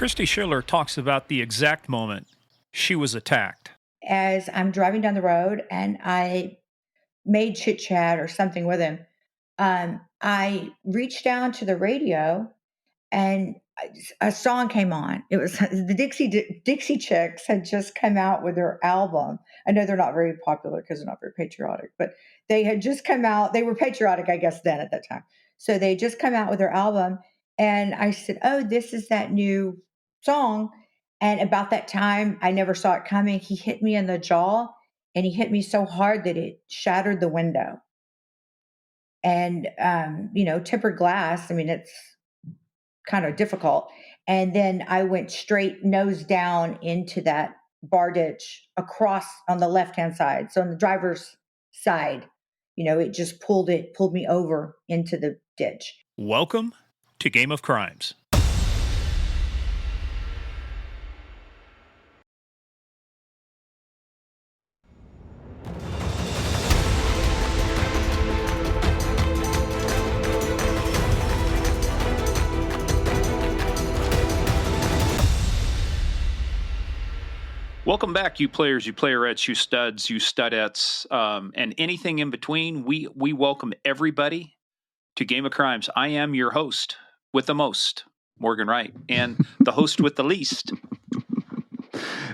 Kristi Schiller talks about the exact moment she was attacked. As I'm driving down the road and I made chit chat or something with him, I reached down to the radio and a song came on. It was the Dixie Chicks had just come out with their album. I know they're not very popular because they're not very patriotic, but they had just come out. They were patriotic, I guess, then at that time. So they just come out with their album, and I said, "Oh, this is that new song." And about that time, I never saw it coming. He hit me in the jaw, and he hit me so hard that it shattered the window. And tempered glass. I mean, it's kind of difficult. And then I went straight nose down into that bar ditch across on the left-hand side. So on the driver's side, it just pulled me over into the ditch. Welcome to Game of Crimes. Welcome back, you players, you playerettes, you studs, you studettes, and anything in between. We welcome everybody to Game of Crimes. I am your host with the most, Morgan Wright, and the host with the least,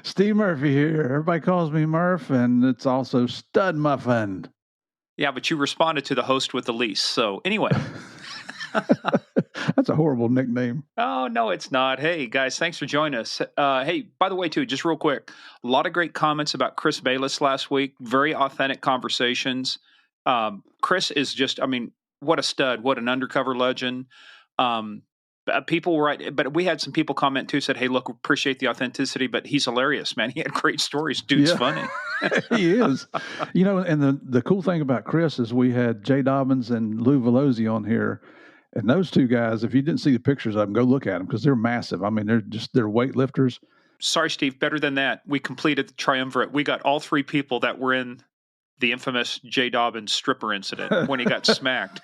Steve Murphy here. Everybody calls me Murph, and it's also Stud Muffin. Yeah, but you responded to the host with the least. So anyway. That's a horrible nickname. Oh, no, it's not. Hey, guys, thanks for joining us. Hey, by the way, too, just real quick, a lot of great comments about Chris Bayless last week. Very authentic conversations. Chris is just, what a stud. What an undercover legend. People were right, but we had some people comment too, said, hey, look, appreciate the authenticity, but he's hilarious, man. He had great stories. Dude's funny. He is. And the cool thing about Chris is we had Jay Dobbins and Lou Velozzi on here. And those two guys, if you didn't see the pictures of them, go look at them because they're massive. I mean, they're weightlifters. Sorry, Steve. Better than that. We completed the triumvirate. We got all three people that were in the infamous Jay Dobbins stripper incident when he got smacked.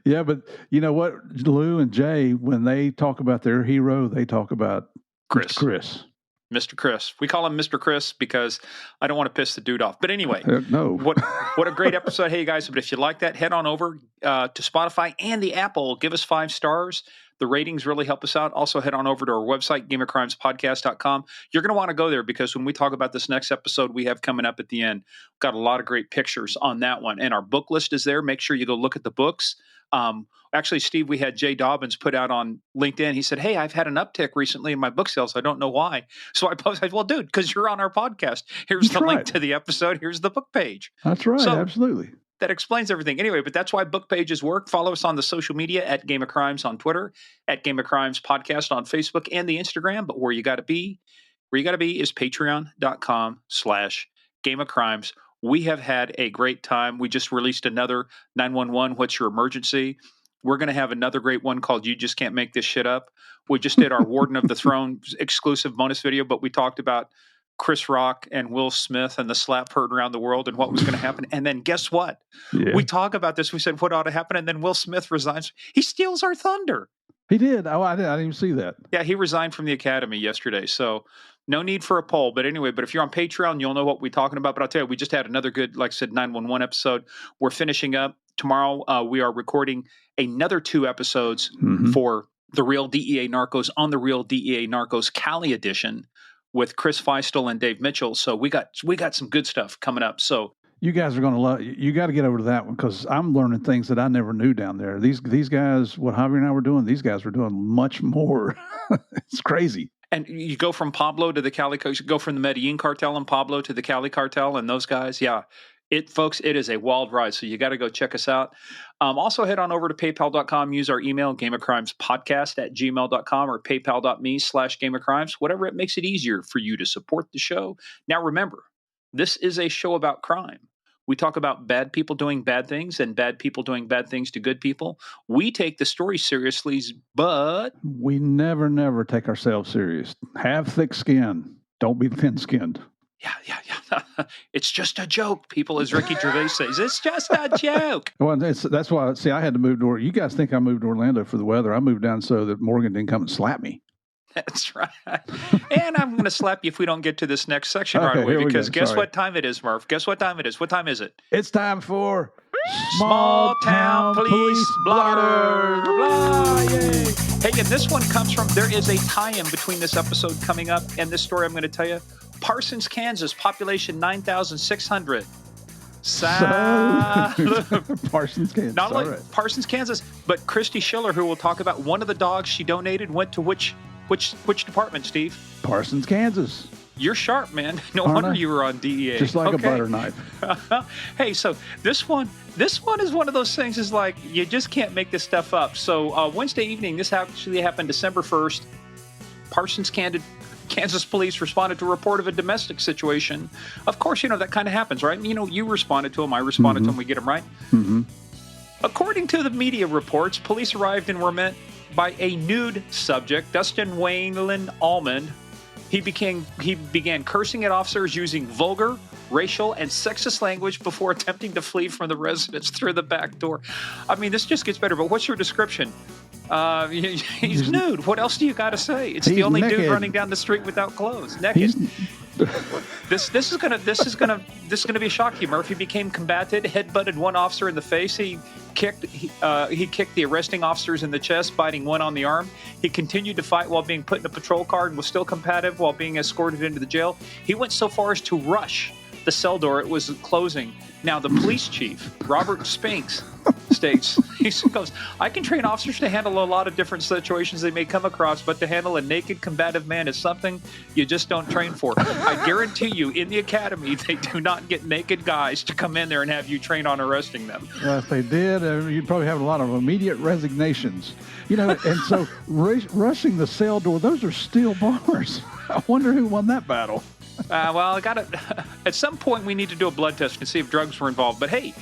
Yeah, but you know what? Lou and Jay, when they talk about their hero, they talk about Chris. Mr. Chris. We call him Mr. Chris because I don't want to piss the dude off. But anyway, no. What a great episode. Hey, guys, but if you like that, head on over to Spotify and the Apple. Give us 5 stars. The ratings really help us out. Also, head on over to our website, gameofcrimespodcast.com. You're going to want to go there because when we talk about this next episode we have coming up at the end, we've got a lot of great pictures on that one. And our book list is there. Make sure you go look at the books. Actually, Steve, we had Jay Dobbins put out on LinkedIn. He said, hey, I've had an uptick recently in my book sales. I don't know why. So I posted, well, dude, because you're on our podcast. Here's the link to the episode. Here's the book page. That's right. So, absolutely. That explains everything. Anyway, but that's why book pages work. Follow us on the social media at Game of Crimes on Twitter, at Game of Crimes Podcast on Facebook and the Instagram. But where you got to be is patreon.com/Game of Crimes. We have had a great time. We just released another 911, What's Your Emergency? We're going to have another great one called You Just Can't Make This Shit Up. We just did our Warden of the Throne exclusive bonus video, but we talked about Chris Rock and Will Smith and the slap heard around the world and what was going to happen. And then guess what? Yeah. We talk about this. We said, what ought to happen? And then Will Smith resigns. He steals our thunder. He did. Oh, I didn't even see that. Yeah, he resigned from the Academy yesterday. So no need for a poll. But anyway, if you're on Patreon, you'll know what we're talking about. But I'll tell you, we just had another good, like I said, 911 episode. We're finishing up. Tomorrow, we are recording another 2 episodes for The Real DEA Narcos on The Real DEA Narcos Cali edition with Chris Feistel and Dave Mitchell. So we got some good stuff coming up. So you guys are going to love. You got to get over to that one because I'm learning things that I never knew down there. These guys, what Javier and I were doing, these guys were doing much more. It's crazy. And you go from Pablo to the Cali, you go from the Medellin cartel and Pablo to the Cali cartel and those guys. Yeah. Folks, it is a wild ride, so you got to go check us out. Also, head on over to paypal.com, use our email, gameofcrimespodcast@gmail.com or paypal.me/gameofcrimes, whatever it makes it easier for you to support the show. Now, remember, this is a show about crime. We talk about bad people doing bad things and bad people doing bad things to good people. We take the story seriously, but we never take ourselves serious. Have thick skin. Don't be thin-skinned. Yeah. It's just a joke, people, as Ricky Gervais says. It's just a joke. Well, that's why, I had to move to Orlando. You guys think I moved to Orlando for the weather. I moved down so that Morgan didn't come and slap me. That's right. And I'm going to slap you if we don't get to this next section right away, because guess what time it is, Murph? Guess what time it is? What time is it? It's time for Small Town Police Blotter. Blah, yay. Hey, and this one comes from, there is a tie-in between this episode coming up and this story I'm going to tell you. Parsons, Kansas, population 9,600. Parsons, Kansas. Not only Parsons, Kansas, but Kristi Schiller, who we'll talk about, one of the dogs she donated went to which department, Steve? Parsons, Kansas. You're sharp, man. No wonder you were on DEA. Just like a butter knife. Hey, so this one is one of those things is like, you just can't make this stuff up. So Wednesday evening, this actually happened December 1st. Parsons, Kansas police responded to a report of a domestic situation. Of course, that kind of happens, right? You responded to them, I responded to them, we get them right. Mm-hmm. According to the media reports, police arrived and were met by a nude subject, Dustin Wayland Almond. He began cursing at officers using vulgar, racial, and sexist language before attempting to flee from the residence through the back door. I mean, this just gets better, but what's your description? He's nude. What else do you got to say? It's the only naked dude running down the street without clothes, naked. This is gonna be a shock to you, Murphy. Became combative, headbutted one officer in the face. He kicked the arresting officers in the chest, biting one on the arm. He continued to fight while being put in a patrol car and was still combative while being escorted into the jail. He went so far as to rush the cell door. It was closing. Now, the police chief, Robert Spinks, states, he goes, I can train officers to handle a lot of different situations they may come across, but to handle a naked combative man is something you just don't train for. I guarantee you, in the academy, they do not get naked guys to come in there and have you train on arresting them. If they did, you'd probably have a lot of immediate resignations. And so rushing the cell door, those are steel bars. I wonder who won that battle. Well, at some point we need to do a blood test and see if drugs were involved. But hey,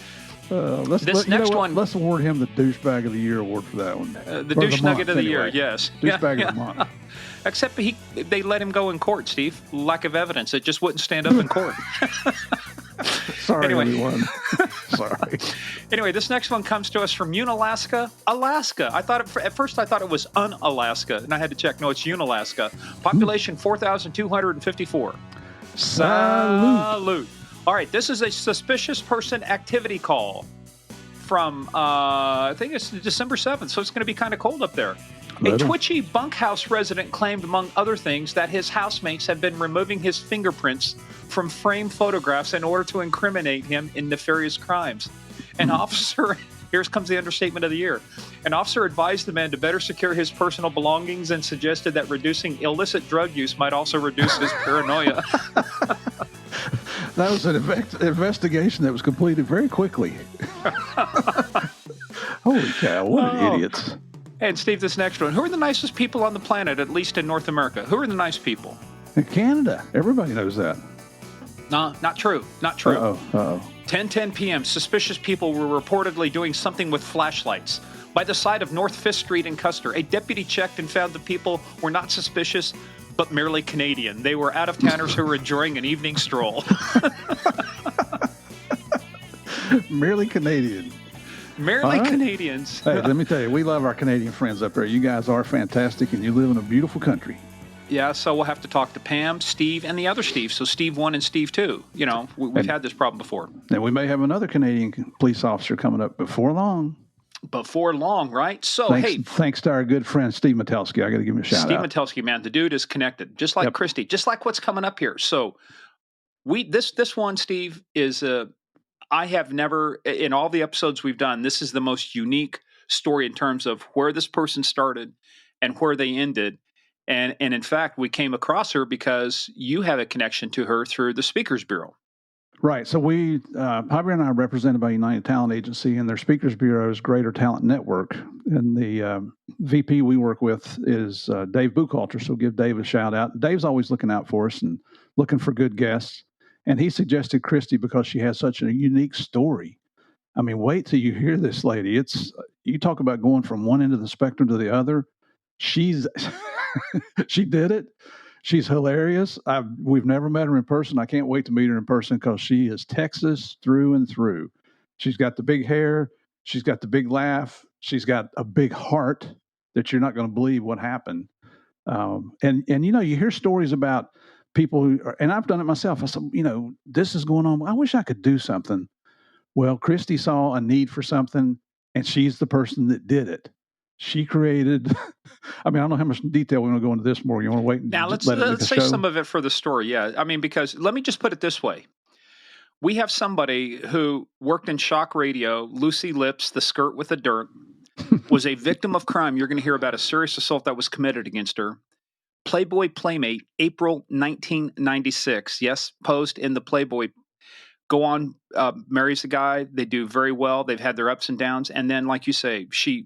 this next one. Let's award him the Douchebag of the Year award for that one. The Douche Nugget of the Year, yes. Douchebag of the month. Except they let him go in court, Steve. Lack of evidence. It just wouldn't stand up in court. Sorry, everyone. Sorry. Anyway, this next one comes to us from Unalaska, Alaska. At first I thought it was Unalaska, and I had to check. No, it's Unalaska. Population 4,254. Salute. All right, this is a suspicious person activity call from, I think it's December 7th, so it's going to be kind of cold up there. A twitchy bunkhouse resident claimed, among other things, that his housemates had been removing his fingerprints from framed photographs in order to incriminate him in nefarious crimes. An officer... Here comes the understatement of the year. An officer advised the man to better secure his personal belongings and suggested that reducing illicit drug use might also reduce his paranoia. That was an investigation that was completed very quickly. Holy cow, what idiots. And Steve, this next one. Who are the nicest people on the planet, at least in North America? Who are the nice people? In Canada. Everybody knows that. No, not true. Not true. Uh-oh. 10:10 p.m., suspicious people were reportedly doing something with flashlights by the side of North 5th Street in Custer. A deputy checked and found the people were not suspicious, but merely Canadian. They were out-of-towners who were enjoying an evening stroll. Merely Canadian. Merely Canadians. Hey, let me tell you, we love our Canadian friends up there. You guys are fantastic, and you live in a beautiful country. Yeah, so we'll have to talk to Pam, Steve, and the other Steve. So Steve 1 and Steve 2. We've had this problem before. And we may have another Canadian police officer coming up before long. Before long, right? So, thanks to our good friend Steve Metelsky. I got to give him a shout out. Steve Metelsky, man, the dude is connected, just like Kristi, just like what's coming up here. So, this one, Steve, is I have never, in all the episodes we've done, this is the most unique story in terms of where this person started and where they ended. And in fact, we came across her because you have a connection to her through the Speakers Bureau. Right. So Javier and I are represented by United Talent Agency, and their Speakers Bureau is Greater Talent Network. And the VP we work with is Dave Buchalter. So give Dave a shout out. Dave's always looking out for us and looking for good guests. And he suggested Kristi because she has such a unique story. I mean, wait till you hear this lady. You talk about going from one end of the spectrum to the other. She did it. She's hilarious. We've never met her in person. I can't wait to meet her in person because she is Texas through and through. She's got the big hair. She's got the big laugh. She's got a big heart that you're not going to believe what happened. And you hear stories about people who are, and I've done it myself. I said, this is going on. I wish I could do something. Well, Kristi saw a need for something, and she's the person that did it. She created. I mean, I don't know how much detail we want to go into this more. You want to wait and Now let's say some of it for the story. Yeah, I mean, because let me just put it this way: we have somebody who worked in shock radio. Lucy Lips, the skirt with the dirt, was a victim of crime. You're going to hear about a serious assault that was committed against her. Playboy Playmate, April 1996. Yes, posed in the Playboy. Go on, marries a guy. They do very well. They've had their ups and downs, and then, like you say, she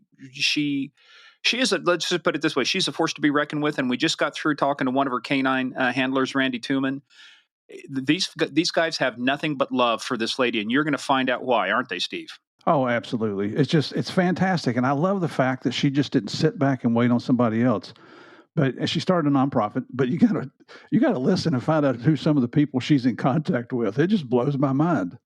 is a. Let's just put it this way: she's a force to be reckoned with. And we just got through talking to one of her canine handlers, Randy Tooman. These guys have nothing but love for this lady, and you're going to find out why, aren't they, Steve? Oh, absolutely. It's fantastic, and I love the fact that she just didn't sit back and wait on somebody else. But she started a nonprofit. But you gotta listen and find out who some of the people she's in contact with. It just blows my mind.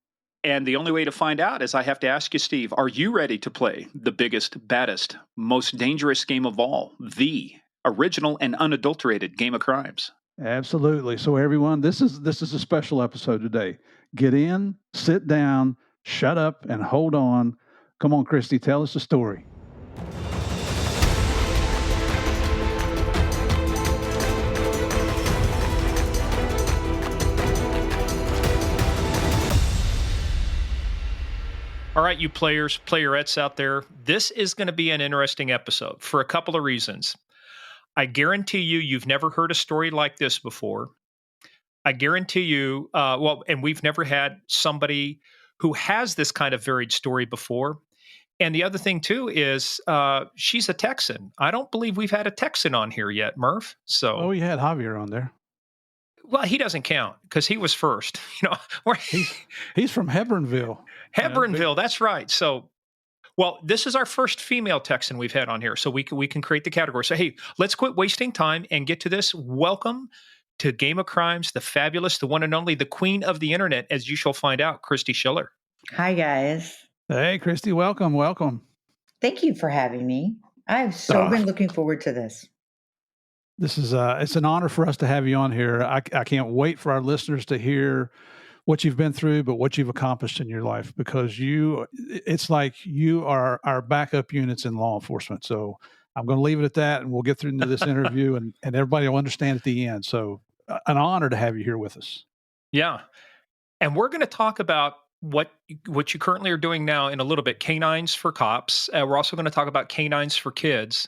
And the only way to find out is I have to ask you, Steve, are you ready to play the biggest, baddest, most dangerous game of all, the original and unadulterated Game of Crimes? Absolutely. So everyone, this is a special episode today. Get in, sit down, shut up, and hold on. Come on, Kristi, tell us the story. All right, you players, playerettes out there, this is going to be an interesting episode for a couple of reasons. I guarantee you've never heard a story like this before. I guarantee you, and we've never had somebody who has this kind of varied story before. And the other thing, too, is she's a Texan. I don't believe we've had a Texan on here yet, Murph. So, you had Javier on there. Well, he doesn't count because he was first. He's from Hebronville. Hebronville, that's right. So, well, this is our first female Texan we've had on here, so we can create the category. So, hey, let's quit wasting time and get to this. Welcome to Game of Crimes, the fabulous, the one and only, the queen of the internet, as you shall find out, Kristi Schiller. Hi, guys. Hey, Kristi, welcome. Thank you for having me. I've so been looking forward to this. This is it's an honor for us to have you on here. I can't wait for our listeners to hear what you've been through, but what you've accomplished in your life, because it's like you are our backup units in law enforcement. So I'm going to leave it at that, and we'll get through into this interview, and everybody will understand at the end. So an honor to have you here with us. Yeah. And we're going to talk about what you currently are doing now in a little bit, K9s4COPS. We're also going to talk about K9s4Kids.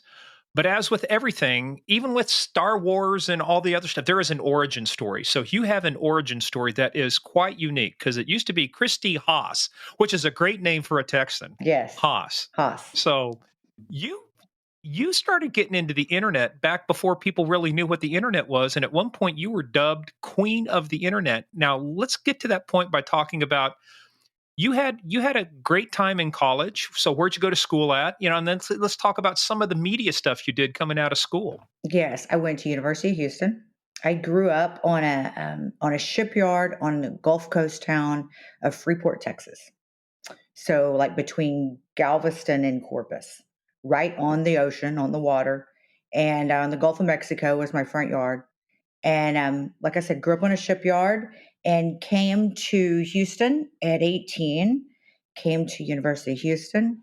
But as with everything, even with Star Wars and all the other stuff, there is an origin story. So you have an origin story that is quite unique, because it used to be Kristi Haas, which is a great name for a Texan. Yes. Haas. So you started getting into the internet back before people really knew what the internet was. And at one point you were dubbed Queen of the Internet. Now let's get to that point by talking about you had a great time in college. So where'd you go to school at? And then let's talk about some of the media stuff you did coming out of school. Yes, I went to University of Houston. I grew up on a shipyard on the Gulf Coast town of Freeport, Texas. So like between Galveston and Corpus, right on the ocean, on the water. And on the Gulf of Mexico was my front yard. And like I said, grew up on a shipyard and came to Houston at 18, came to University of Houston,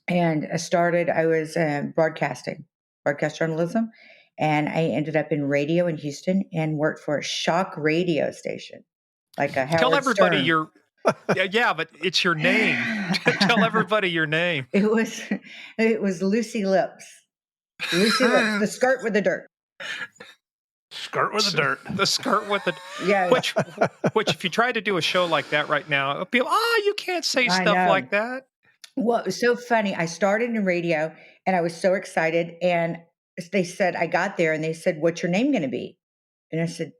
and I was broadcast journalism, and I ended up in radio in Houston and worked for a shock radio station, like a Howard Tell everybody Stern. yeah, but it's your name. Tell everybody your name. It was Lucy Lips. Lucy Lips, the skirt with the dirt. Skirt with the dirt. The skirt with the Yeah. Which if you try to do a show like that right now, people, you can't say stuff like that. Well, it was so funny. I started in radio and I was so excited. And they said, I got there and they said, what's your name going to be? And I said,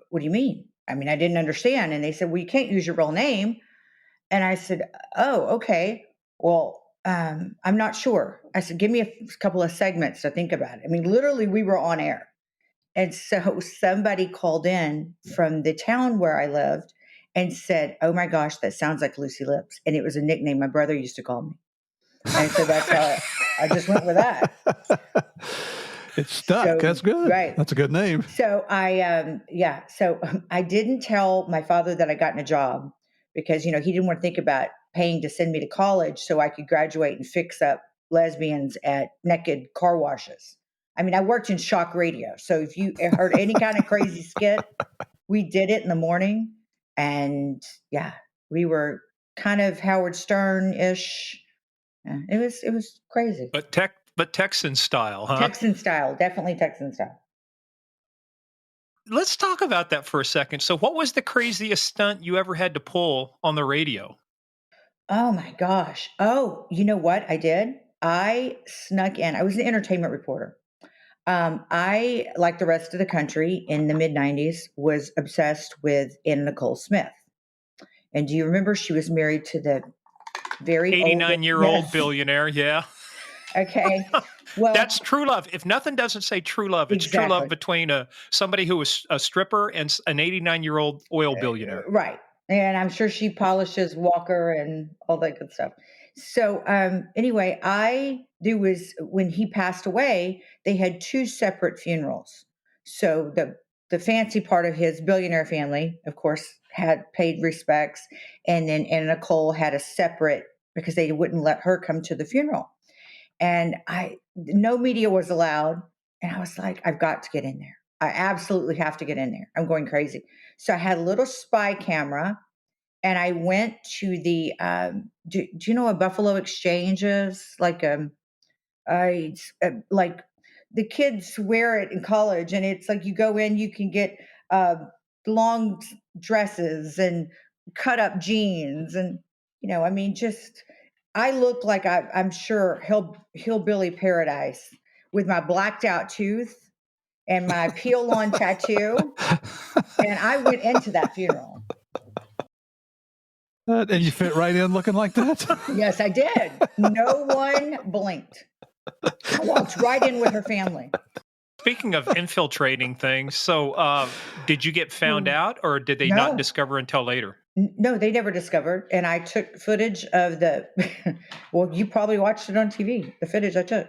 what do you mean? I mean, I didn't understand. And they said, well, you can't use your real name. And I said, oh, okay. Well, I'm not sure. I said, give me a couple of segments to think about it. I mean, literally we were on air. And so somebody called in from the town where I lived and said, oh my gosh, that sounds like Lucy Lips. And it was a nickname my brother used to call me. And so that's how I just went with that. It's Stuck. So, That's good. right. That's a good name. So I didn't tell my father that I gotten a job because, he didn't want to think about paying to send me to college so I could graduate and fix up lesbians at naked car washes. I mean, I worked in shock radio. So if you heard any kind of crazy skit, we did it in the morning. And yeah, we were kind of Howard Stern-ish. Yeah, it was crazy. But Texan style, huh? Texan style, definitely Texan style. Let's talk about that for a second. So what was the craziest stunt you ever had to pull on the radio? Oh my gosh. Oh, you know what I did? I snuck in. I was an entertainment reporter. I, like the rest of the country in the mid 90s, was obsessed with Anna-Nicole Smith. And do you remember she was married to the very 89-year-old yes. billionaire? Yeah. Okay. Well, that's true love. If nothing doesn't say true love, it's exactly. true love between somebody who was a stripper and an 89-year-old oil billionaire. Right. And I'm sure she polishes Walker and all that good stuff. So anyway, there was when he passed away, they had two separate funerals. So the fancy part of his billionaire family, of course, had paid respects, and then Anna Nicole had a separate because they wouldn't let her come to the funeral. And no media was allowed. And I was like, I've got to get in there. I absolutely have to get in there. I'm going crazy. So I had a little spy camera and I went to the, do you know what Buffalo Exchange is? Like, like the kids wear it in college and it's like you go in, you can get long dresses and cut up jeans. And, I mean, I look like I'm sure hillbilly paradise with my blacked out tooth and my peel on tattoo. And I went into that funeral. And you fit right in looking like that? Yes, I did. No one blinked. I walked right in with her family. Speaking of infiltrating things, so did you get found out or did they not discover until later? No, they never discovered. And I took footage of well, you probably watched it on TV, the footage I took.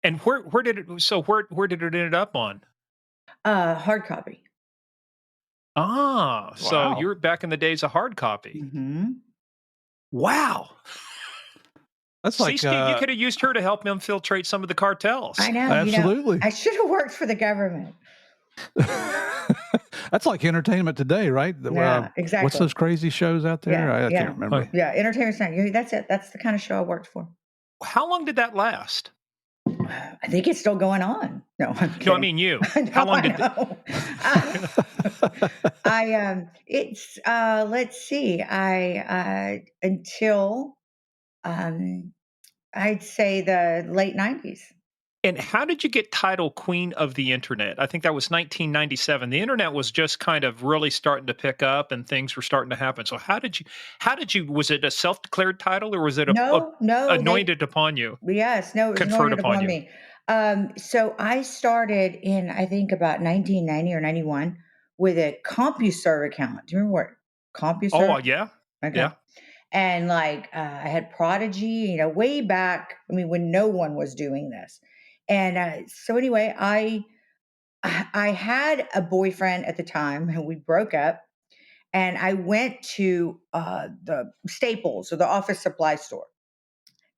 And where did it end up on? Hard copy. Ah, Wow. So you're back in the days of hard copy. Mm-hmm. Wow. That's like Steve, you could have used her to help infiltrate some of the cartels. I know. Absolutely. I should have worked for the government. That's like Entertainment Today, right? Yeah, exactly. What's those crazy shows out there? Yeah, I can't remember. Yeah, Entertainment Today. That's it. That's the kind of show I worked for. How long did that last? I think it's still going on. No, I'm kidding. No, I mean you. How long did it's let's see. Until I'd say the late 90s. And how did you get title Queen of the Internet? I think that was 1997. The Internet was just kind of really starting to pick up and things were starting to happen. So how did you, was it a self-declared title or was it anointed upon you? Yes, no, it was anointed upon me. So I started in, I think about 1990 or 91 with a CompuServe account. Do you remember what CompuServe? Oh, yeah. Okay. Yeah. And I had Prodigy, way back, when no one was doing this. And so anyway, I had a boyfriend at the time and we broke up and I went to the Staples or the office supply store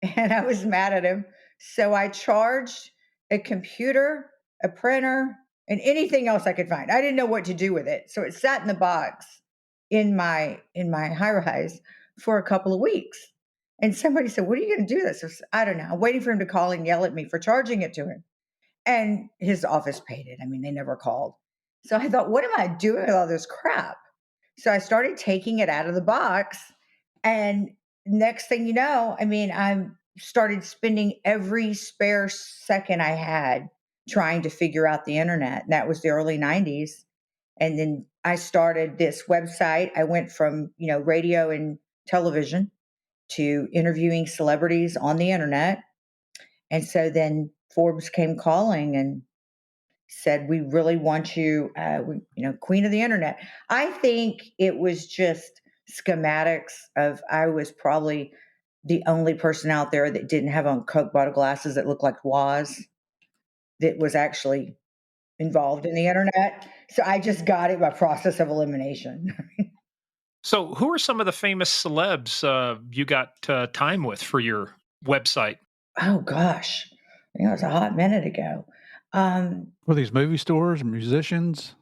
and I was mad at him. So I charged a computer, a printer, and anything else I could find. I didn't know what to do with it. So it sat in the box in my high rise for a couple of weeks. And somebody said, what are you going to do with this? I don't know. I'm waiting for him to call and yell at me for charging it to him. And his office paid it. they never called. So I thought, what am I doing with all this crap? So I started taking it out of the box. And next thing you know, I started spending every spare second I had trying to figure out the internet. And that was the early 90s. And then I started this website. I went from, radio and television to interviewing celebrities on the internet. And so then Forbes came calling and said, we really want you, queen of the internet. I think it was just schematics of, I was probably the only person out there that didn't have on Coke bottle glasses that looked like Woz. that was actually involved in the internet. So I just got it by process of elimination. So, who are some of the famous celebs you got time with for your website? Oh gosh, it was a hot minute ago. Were these movie stars, musicians?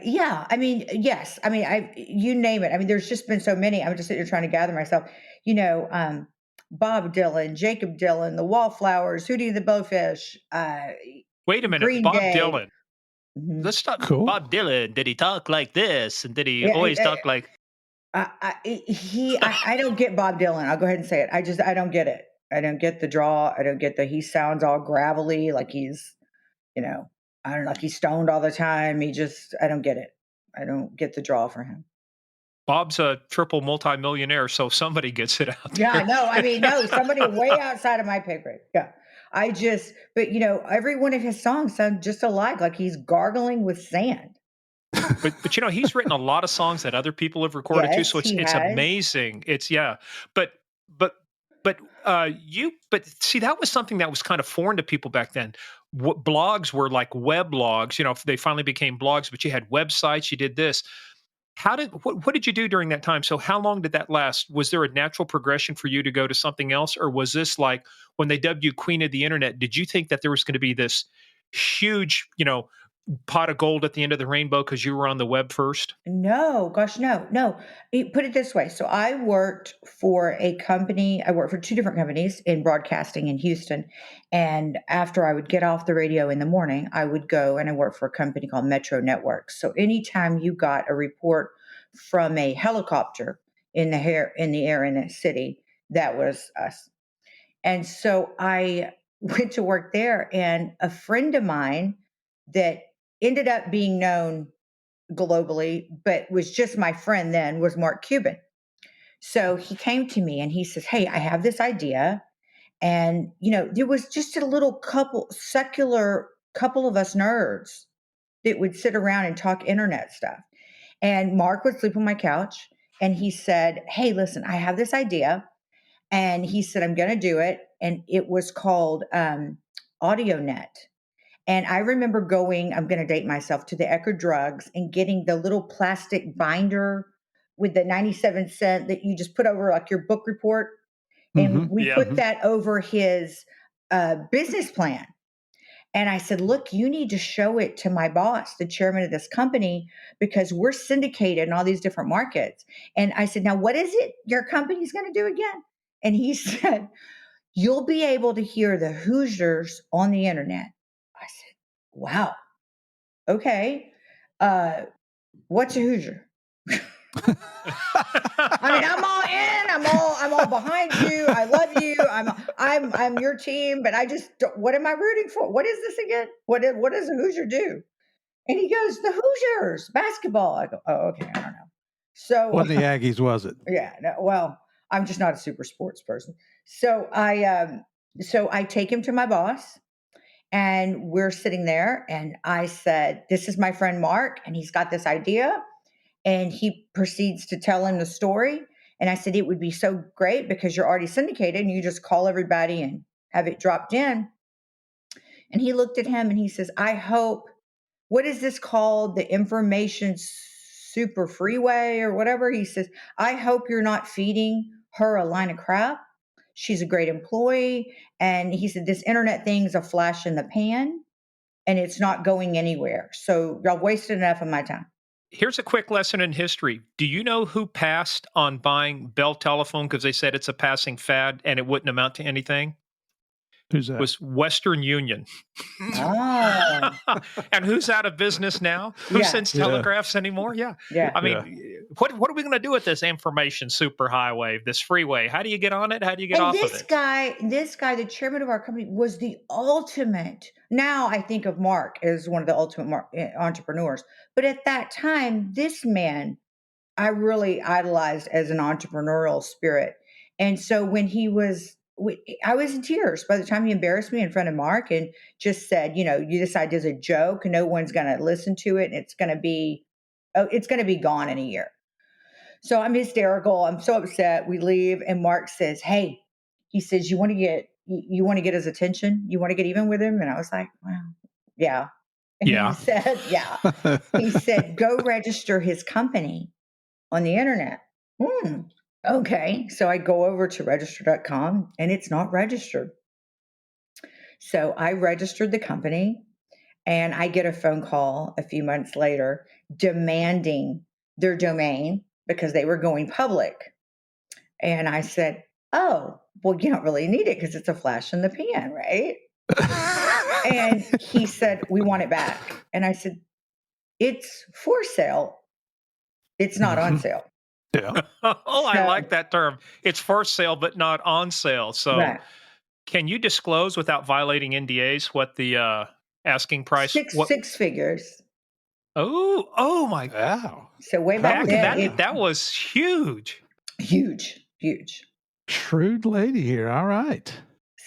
Yeah, I mean, yes. I mean, you name it. I mean, there's just been so many. I'm just sitting here trying to gather myself. You know, Bob Dylan, Jacob Dylan, the Wallflowers, Hootie and the Blowfish, Wait a minute, Green Bob Day. Dylan. Mhm. Let's talk Cool. Bob Dylan. Did he talk like this? And did he Yeah, always talk like? I don't get Bob Dylan. I'll go ahead and say it. I don't get it. I don't get the draw. I don't get he sounds all gravelly, like he's, you know, I don't know, like he's stoned all the time. I don't get it. I don't get the draw for him. Bob's a triple multimillionaire, so somebody gets it out Yeah, there. no, I mean, no, somebody way outside of my pay grade. Yeah. But every one of his songs sound just alike, like he's gargling with sand. But he's written a lot of songs that other people have recorded too, Yes, so he it's has. amazing. It's yeah. But but but see, that was something that was kind of foreign to people back then. What blogs were like web blogs, they finally became blogs, but you had websites, you did this. What did you do during that time? So how long did that last? Was there a natural progression for you to go to something else? Or was this like when they dubbed you Queen of the Internet, did you think that there was going to be this huge, pot of gold at the end of the rainbow because you were on the web first? No, gosh, no, no. Put it this way. So I worked for a company. I worked for two different companies in broadcasting in Houston. And after I would get off the radio in the morning, I would go and I worked for a company called Metro Networks. So anytime you got a report from a helicopter in the air in a city, that was us. And so I went to work there, and a friend of mine that ended up being known globally, but was just my friend then, was Mark Cuban. So he came to me and he says, "Hey, I have this idea." And, there was just a little secular couple of us nerds that would sit around and talk internet stuff. And Mark would sleep on my couch and he said, "Hey, listen, I have this idea." And he said, "I'm going to do it." And it was called AudioNet. And I remember going, I'm going to date myself, to the Ecker Drugs and getting the little plastic binder with the 97 cent that you just put over like your book report. And we Yeah. put that over his business plan. And I said, "Look, you need to show it to my boss, the chairman of this company, because we're syndicated in all these different markets." And I said, "Now, what is it your company's going to do again?" And he said, "You'll be able to hear the Hoosiers on the internet." I said, "Wow. Okay. What's a Hoosier?" I mean, I'm all in. I'm all behind you. I love you. I'm your team, but I just what am I rooting for? What is this again? What does a Hoosier do? And he goes, "The Hoosiers basketball." I go, "Oh, okay. I don't know." So What the Aggies was it? yeah, no, well, I'm just not a super sports person. So I take him to my boss, and we're sitting there, and I said, "This is my friend Mark, and he's got this idea." And he proceeds to tell him the story. And I said, "It would be so great because you're already syndicated and you just call everybody and have it dropped in." And he looked at him and he says, "I hope, what is this called? The information super freeway or whatever." He says, "I hope you're not feeding her a line of crap. She's a great employee." And he said, "This internet thing's a flash in the pan and it's not going anywhere. So y'all wasted enough of my time." Here's a quick lesson in history. Do you know who passed on buying Bell Telephone because they said it's a passing fad and it wouldn't amount to anything? Who's that? Was Western Union. Oh, And who's out of business now? Who Yeah. sends Yeah. telegraphs anymore? Yeah. yeah. I mean, what are we going to do with this information superhighway, this freeway? How do you get on it? How do you get And off of this it? guy, the chairman of our company, was the ultimate. Now I think of Mark as one of the ultimate entrepreneurs, but at that time, this man I really idolized as an entrepreneurial spirit. And so when I was in tears by the time he embarrassed me in front of Mark and just said, "You decide as a joke, no one's going to listen to it, and it's going to be gone in a year." So I'm hysterical. I'm so upset. We leave, and Mark says, "Hey," he says, "You want to get his attention? You want to get even with him?" And I was like, "Wow, Yeah. And Yeah. he said, yeah. He said, go register his company on the internet. Okay. So I go over to register.com and it's not registered. So I registered the company and I get a phone call a few months later demanding their domain because they were going public. And I said, oh, well, you don't really need it because it's a flash in the pan, right? And he said, we want it back. And I said, it's for sale. It's not on sale. Yeah. Oh, I So- like that term. It's for sale, but not on sale. So Right. can you disclose without violating NDAs what the asking price? Six figures. Oh my God. Wow. So way back then, That was huge. huge. Shrewd lady here. All right.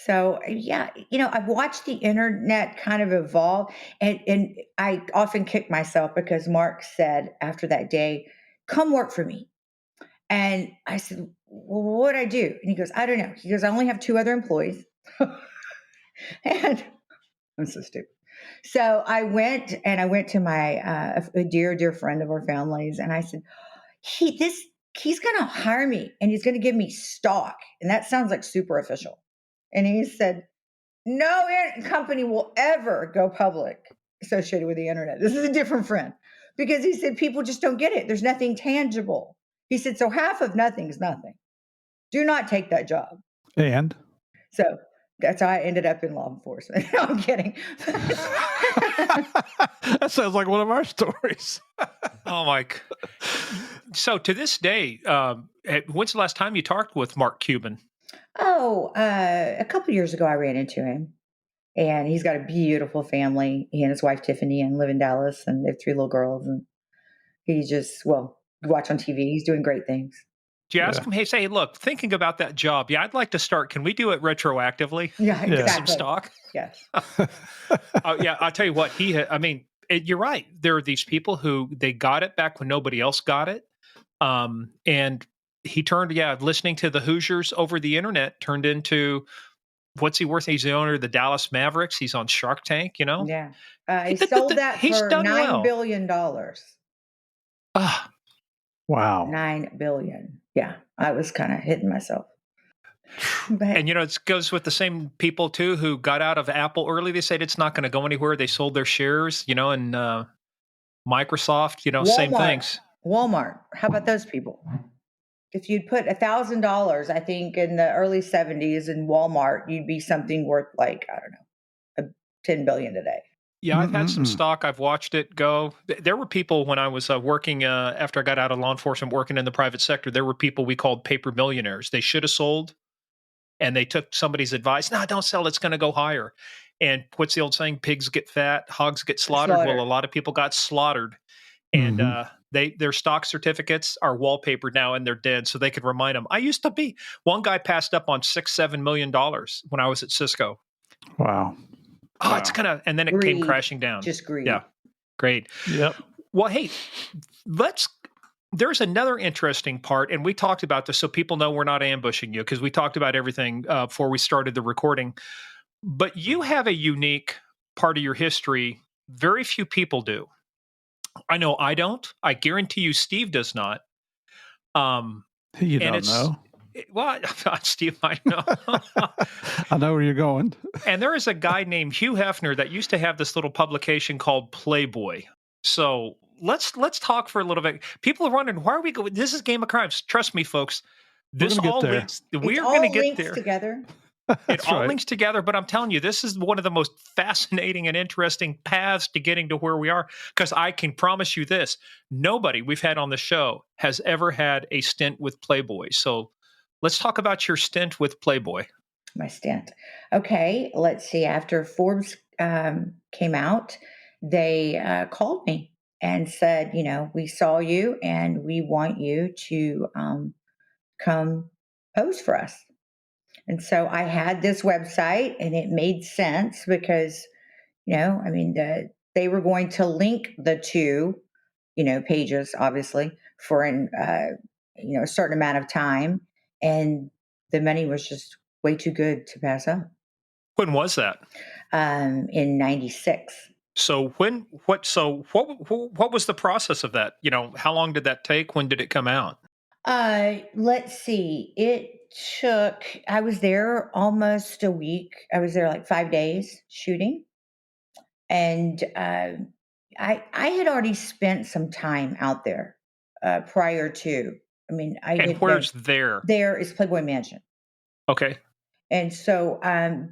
So yeah, I've watched the internet kind of evolve, and I often kick myself because Mark said after that day, "Come work for me," and I said, "Well, what'd I do?" And he goes, "I don't know." He goes, "I only have 2 other employees," and I'm so stupid. So I went to my a dear friend of our families, and I said, he's going to hire me, and he's going to give me stock, and that sounds like super official. And he said, no company will ever go public associated with the internet. This is a different friend because he said people just don't get it. There's nothing tangible. He said, so half of nothing is nothing. Do not take that job. And So that's how I ended up in law enforcement. No, I'm kidding. that sounds like one of our stories. Oh my. So to this day, when's the last time you talked with Mark Cuban? A couple years ago, I ran into him, and he's got a beautiful family. He and his wife Tiffany and live in Dallas, and they have 3 little girls. And he just, you watch on TV. He's doing great things. Do you ask him, hey, say, look, thinking about that job, I'd like to start. Can we do it retroactively? Yeah, exactly. Some stock? Yes. Yeah, I'll tell you what, you're right. There are these people who they got it back when nobody else got it. And he turned, listening to the Hoosiers over the internet turned into, what's he worth? He's the owner of the Dallas Mavericks. He's on Shark Tank, Yeah. He sold that for $9 billion. Wow. $9 billion. Yeah. I was kind of hitting myself. But, and it goes with the same people too who got out of Apple early. They said it's not going to go anywhere. They sold their shares, and Microsoft, Walmart, same things. Walmart. How about those people? If you'd put $1,000, I think in the early 70s in Walmart, you'd be something worth like, I don't know, $10 billion today. Yeah, I've had some stock. I've watched it go. There were people when I was working, after I got out of law enforcement, working in the private sector, there were people we called paper millionaires. They should have sold, and they took somebody's advice. No, don't sell. It's going to go higher. And what's the old saying? Pigs get fat, hogs get slaughtered. Well, a lot of people got slaughtered. And their stock certificates are wallpapered now, and they're dead. So they could remind them. I used to be. One guy passed up on $6-7 million when I was at Cisco. Wow. Oh, it's kind of, and then it came crashing down. Just greed. Yeah. Great. Yep. Well, hey, there's another interesting part, and we talked about this so people know we're not ambushing you because we talked about everything before we started the recording. But you have a unique part of your history. Very few people do. I know I don't. I guarantee you Steve does not. You don't know. Well, Steve, I know. I know where you're going. And there is a guy named Hugh Hefner that used to have this little publication called Playboy. So let's talk for a little bit. People are wondering, why are we going? This is Game of Crimes. Trust me, folks. This all links. We're going to get there. Together. It all links together, but I'm telling you, this is one of the most fascinating and interesting paths to getting to where we are, because I can promise you this, nobody we've had on the show has ever had a stint with Playboy. So let's talk about your stint with Playboy. My stint. Okay, let's see. After Forbes came out, they called me and said, we saw you and we want you to come pose for us. And so I had this website, and it made sense because, they were going to link the 2, pages, obviously, for a certain amount of time. And the money was just way too good to pass up. When was that? In 96. So what was the process of that? How long did that take? When did it come out? Let's see. I was there almost a week. I was there like 5 days shooting. And I had already spent some time out there prior to. I mean, I And had done where's there? there is Playboy Mansion. Okay. And so,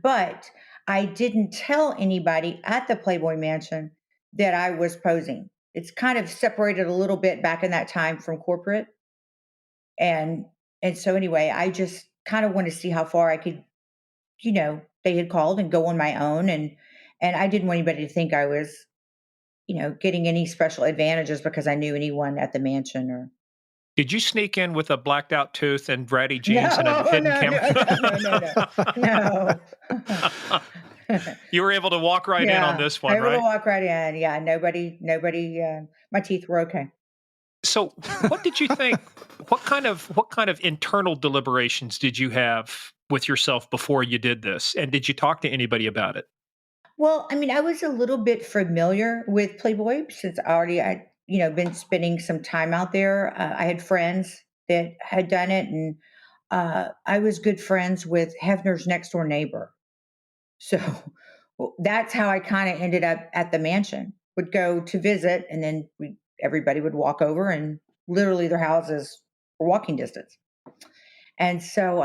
but I didn't tell anybody at the Playboy Mansion that I was posing. It's kind of separated a little bit back in that time from corporate. And and so anyway, I just kind of wanted to see how far I could, they had called and go on my own, and I didn't want anybody to think I was, getting any special advantages because I knew anyone at the mansion or Did you sneak in with a blacked out tooth and ratty no, jeans and a hidden no, camera? no, no, no, no. You were able to walk right in on Yeah, this I one, able to right? walk right in. Yeah, nobody. My teeth were okay. So, what did you think? What kind of internal deliberations did you have with yourself before you did this? And did you talk to anybody about it? Well, I mean, I was a little bit familiar with Playboy since I'd been spending some time out there. I had friends that had done it, and I was good friends with Hefner's next door neighbor. So that's how I kind of ended up at the mansion. Would go to visit, and then everybody would walk over, and literally their houses were walking distance. And so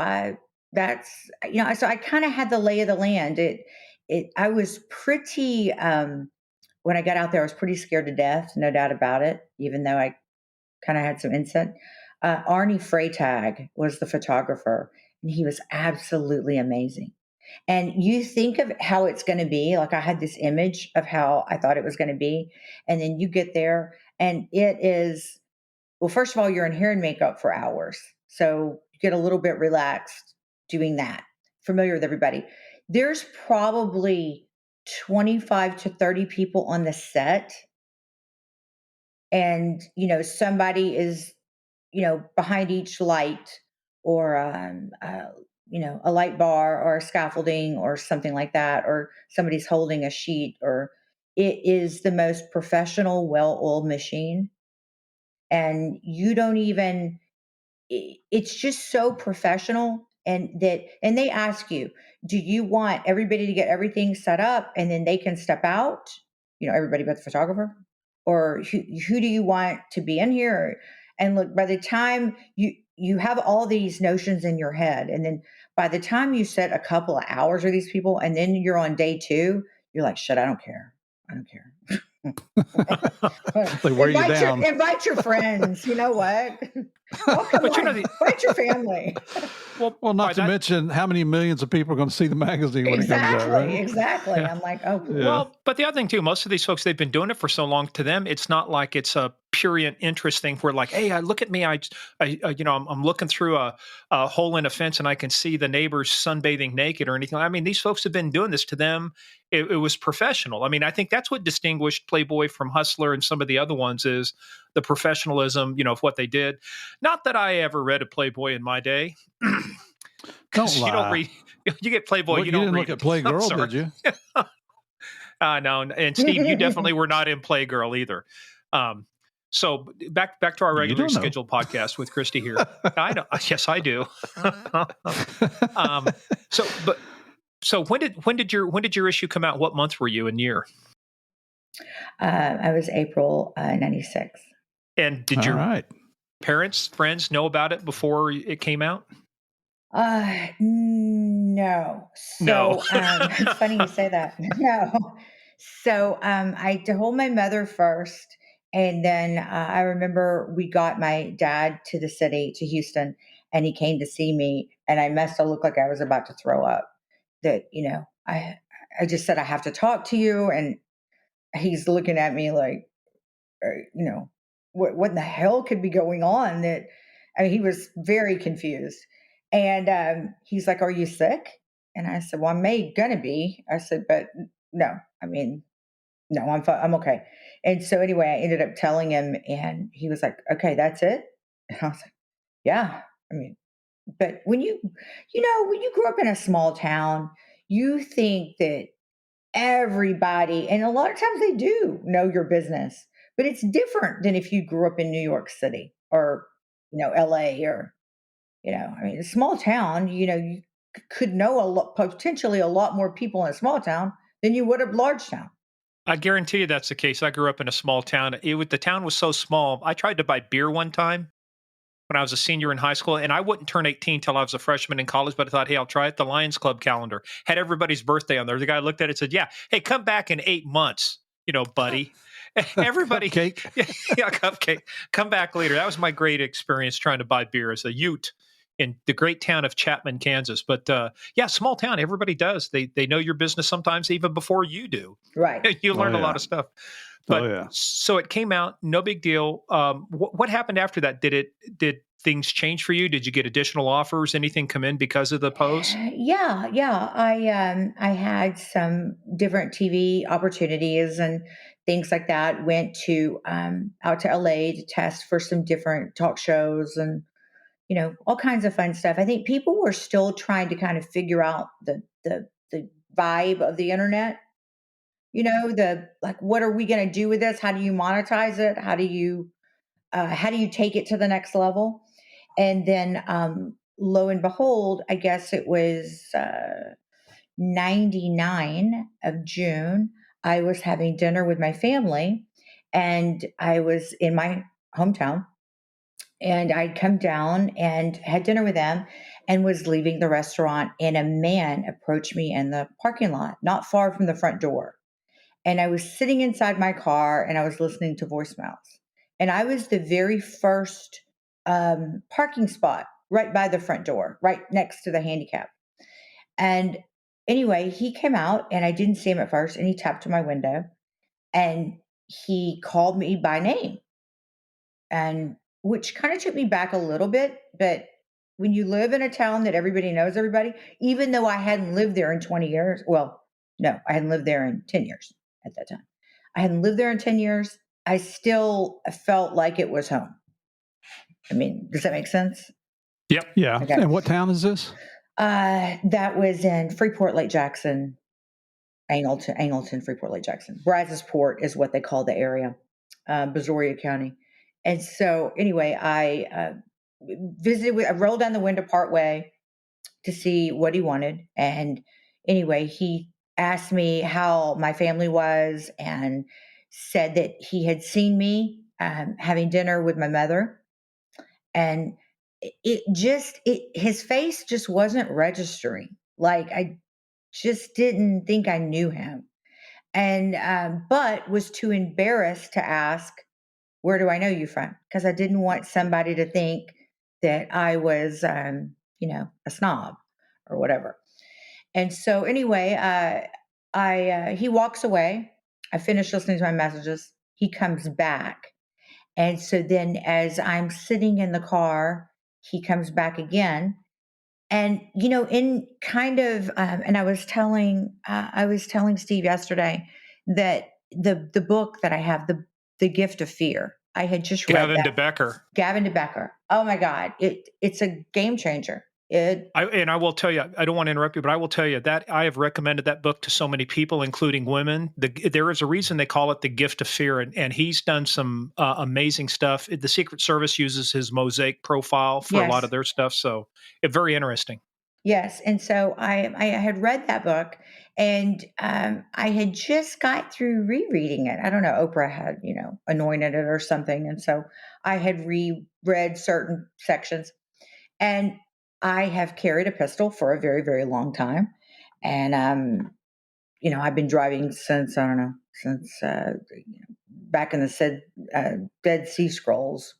so I kind of had the lay of the land. I was pretty when I got out there, I was pretty scared to death, no doubt about it. Even though I kind of had some insight. Arnie Freytag was the photographer, and he was absolutely amazing. And you think of how it's going to be. Like I had this image of how I thought it was going to be, and then you get there, and it is. Well, first of all, you're in hair and makeup for hours, so you get a little bit relaxed doing that. Familiar with everybody. There's probably 25 to 30 people on the set, and somebody is behind each light or a light bar or a scaffolding or something like that, or somebody's holding a sheet, or it is the most professional, well-oiled machine. And you don't even, it's just so professional. And they ask you, do you want everybody to get everything set up and then they can step out, everybody but the photographer, or who do you want to be in here? And look, by the time you have all these notions in your head, and then by the time you set a couple of hours with these people, and then you're on day two, you're like, shit, I don't care. They wear you down. Invite your friends. You know what? Invite your family. Well, not to mention how many millions of people are going to see the magazine when it comes out, right? Exactly. Yeah. I'm like, oh, cool. Well, but the other thing too, most of these folks, they've been doing it for so long. To them, it's not like it's a purient interest thing. Where like, hey, look at me, I'm looking through a hole in a fence and I can see the neighbors sunbathing naked or anything. I mean, these folks have been doing this. To them, it was professional. I mean, I think that's what distinguished Playboy from Hustler and some of the other ones is the professionalism, of what they did. Not that I ever read a Playboy in my day. Don't lie. You don't read. You get Playboy. You didn't look at Playgirl, did you? No, and Steve, you definitely were not in Playgirl either. So back to our regularly scheduled podcast with Kristi here. I know. Yes, I do. So when did your issue come out? What month were you and year? I was April 96. And did your parents, friends know about it before it came out? No. So, it's funny you say that. No. So, I told my mother first, and then I remember we got my dad to the city, to Houston, and he came to see me, and I must have looked like I was about to throw up. That I just said I have to talk to you, and he's looking at me like, what in the hell could be going on? He was very confused. And he's like, are you sick? And I said, well, I'm gonna be. I said, but no, I mean, no, I'm okay. And so anyway, I ended up telling him, and he was like, okay, that's it. And I was like, yeah, I mean, but when you grew up in a small town, you think that everybody, and a lot of times they do know your business, but it's different than if you grew up in New York City or, LA or, I mean, a small town, you could know potentially a lot more people in a small town than you would a large town. I guarantee you that's the case. I grew up in a small town. The town was so small. I tried to buy beer one time when I was a senior in high school, and I wouldn't turn 18 till I was a freshman in college, but I thought, hey, I'll try it. The Lions Club calendar had everybody's birthday on there. The guy looked at it and said, yeah, hey, come back in 8 months, buddy. Everybody. Cupcake. Yeah, cupcake. Come back later. That was my great experience trying to buy beer as a Ute in the great town of Chapman, Kansas. But yeah, small town. Everybody does. They know your business sometimes even before you do. Right. You learn a lot of stuff. But so it came out, no big deal. What happened after that? Did things change for you? Did you get additional offers? Anything come in because of the pose? Yeah. I had some different TV opportunities and things like that. Went to out to LA to test for some different talk shows and all kinds of fun stuff. I think people were still trying to kind of figure out the vibe of the internet. What are we going to do with this? How do you monetize it? How do you take it to the next level? And then, lo and behold, I guess it was 99 of June. I was having dinner with my family, and I was in my hometown. And I'd come down and had dinner with them and was leaving the restaurant. And a man approached me in the parking lot, not far from the front door. And I was sitting inside my car and I was listening to voicemails. And I was the very first parking spot right by the front door, right next to the handicap. And anyway, he came out and I didn't see him at first. And he tapped on my window and he called me by name. And which kind of took me back a little bit. But when you live in a town that everybody knows everybody, even though I hadn't lived there in 20 years, well, no, I hadn't lived there in 10 years at that time. I hadn't lived there in 10 years. I still felt like it was home. I mean, does that make sense? Yep. Yeah. Okay. And what town is this? That was in Freeport Lake Jackson, Angleton, Freeport Lake Jackson. Brazosport is what they call the area, Brazoria County. And so anyway, I I rolled down the window part way to see what he wanted. And anyway, he asked me how my family was and said that he had seen me having dinner with my mother. And his face just wasn't registering. Like I just didn't think I knew him. And, but was too embarrassed to ask, where do I know you from? Because I didn't want somebody to think that I was, a snob or whatever. And so anyway, he walks away. I finish listening to my messages. He comes back. And so then as I'm sitting in the car, he comes back again. And, in kind of, and I was telling Steve yesterday that the book that I have, the Gift of Fear, I had just read Gavin de Becker. Oh my God. It's a game changer. I will tell you, I don't want to interrupt you, but I will tell you that I have recommended that book to so many people, including women. There is a reason they call it The Gift of Fear, and he's done some amazing stuff. The Secret Service uses his mosaic profile for a lot of their stuff, so it's very interesting. Yes, and so I had read that book, and I had just got through rereading it. I don't know, Oprah had anointed it or something, and so I had reread certain sections, and I have carried a pistol for a very, very long time. And, I've been driving since, I don't know, since back in the Dead Sea Scrolls,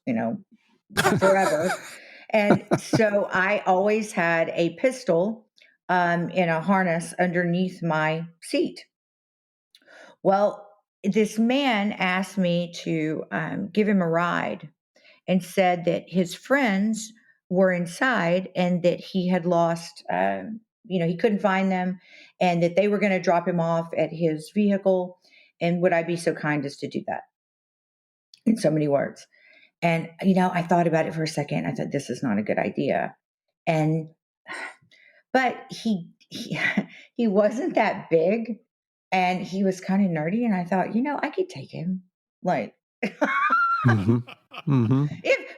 forever. And so I always had a pistol in a harness underneath my seat. Well, this man asked me to give him a ride and said that his friends were inside and that he had lost, he couldn't find them and that they were going to drop him off at his vehicle. And would I be so kind as to do that? In so many words. And, I thought about it for a second. I thought, this is not a good idea. But he wasn't that big. And he was kind of nerdy. And I thought, I could take him. Like, Mm-hmm. Mm-hmm.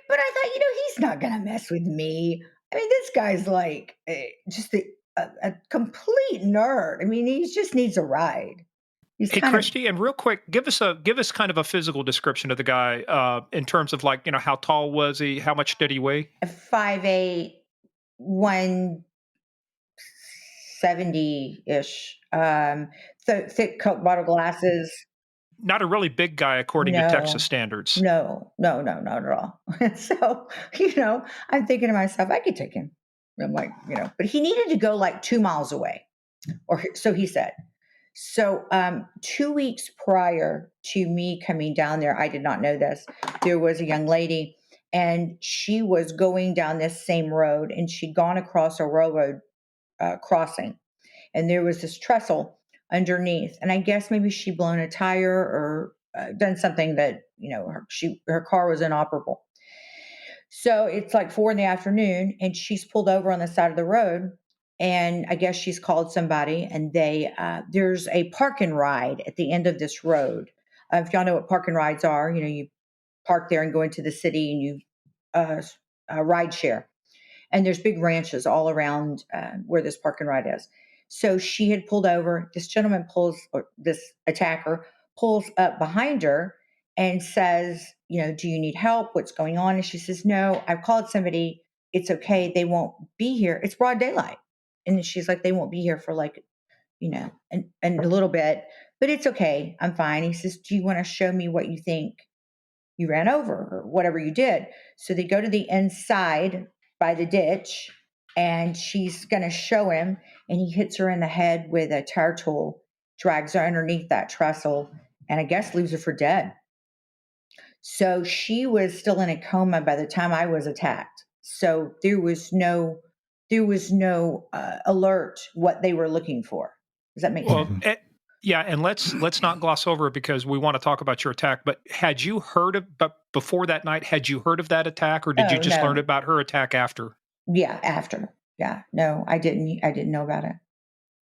but I thought, he's not going to mess with me. I mean, this guy's like just a complete nerd. I mean, he just needs a ride. He's Hey, kind of Kristi, and real quick, give us kind of a physical description of the guy in terms of like, how tall was he? How much did he weigh? 5'8", 170-ish. Thick Coke bottle glasses. Not a really big guy according to Texas No, standards. no, not at all. So, I'm thinking to myself, I could take him. I'm like, but he needed to go like 2 miles away, or so he said. So, 2 weeks prior to me coming down there, I did not know this. There was a young lady, and she was going down this same road, and she'd gone across a railroad crossing, and there was this trestle underneath. And I guess maybe she blown a tire or done something that her car was inoperable. So it's like 4 in the afternoon, and she's pulled over on the side of the road. And I guess she's called somebody, and there's a park and ride at the end of this road. If y'all know what park and rides are, you park there and go into the city, and you ride share. And there's big ranches all around where this park and ride is. So she had pulled over. This gentleman or this attacker pulls up behind her and says, do you need help? What's going on? And she says, no, I've called somebody. It's okay. They won't be here. It's broad daylight. And she's like, they won't be here for like, and a little bit, but it's okay. I'm fine. He says, do you want to show me what you think you ran over or whatever you did? So they go to the inside by the ditch, and she's going to show him, and he hits her in the head with a tire tool, drags her underneath that trestle, and I guess leaves her for dead. So she was still in a coma by the time I was attacked. So there was no alert what they were looking for. Does that make sense? Yeah, and let's not gloss over it because we want to talk about your attack. But but before that night, had you heard of that attack, or did you just learn about her attack after? Yeah, after. Yeah, no, I didn't know about it.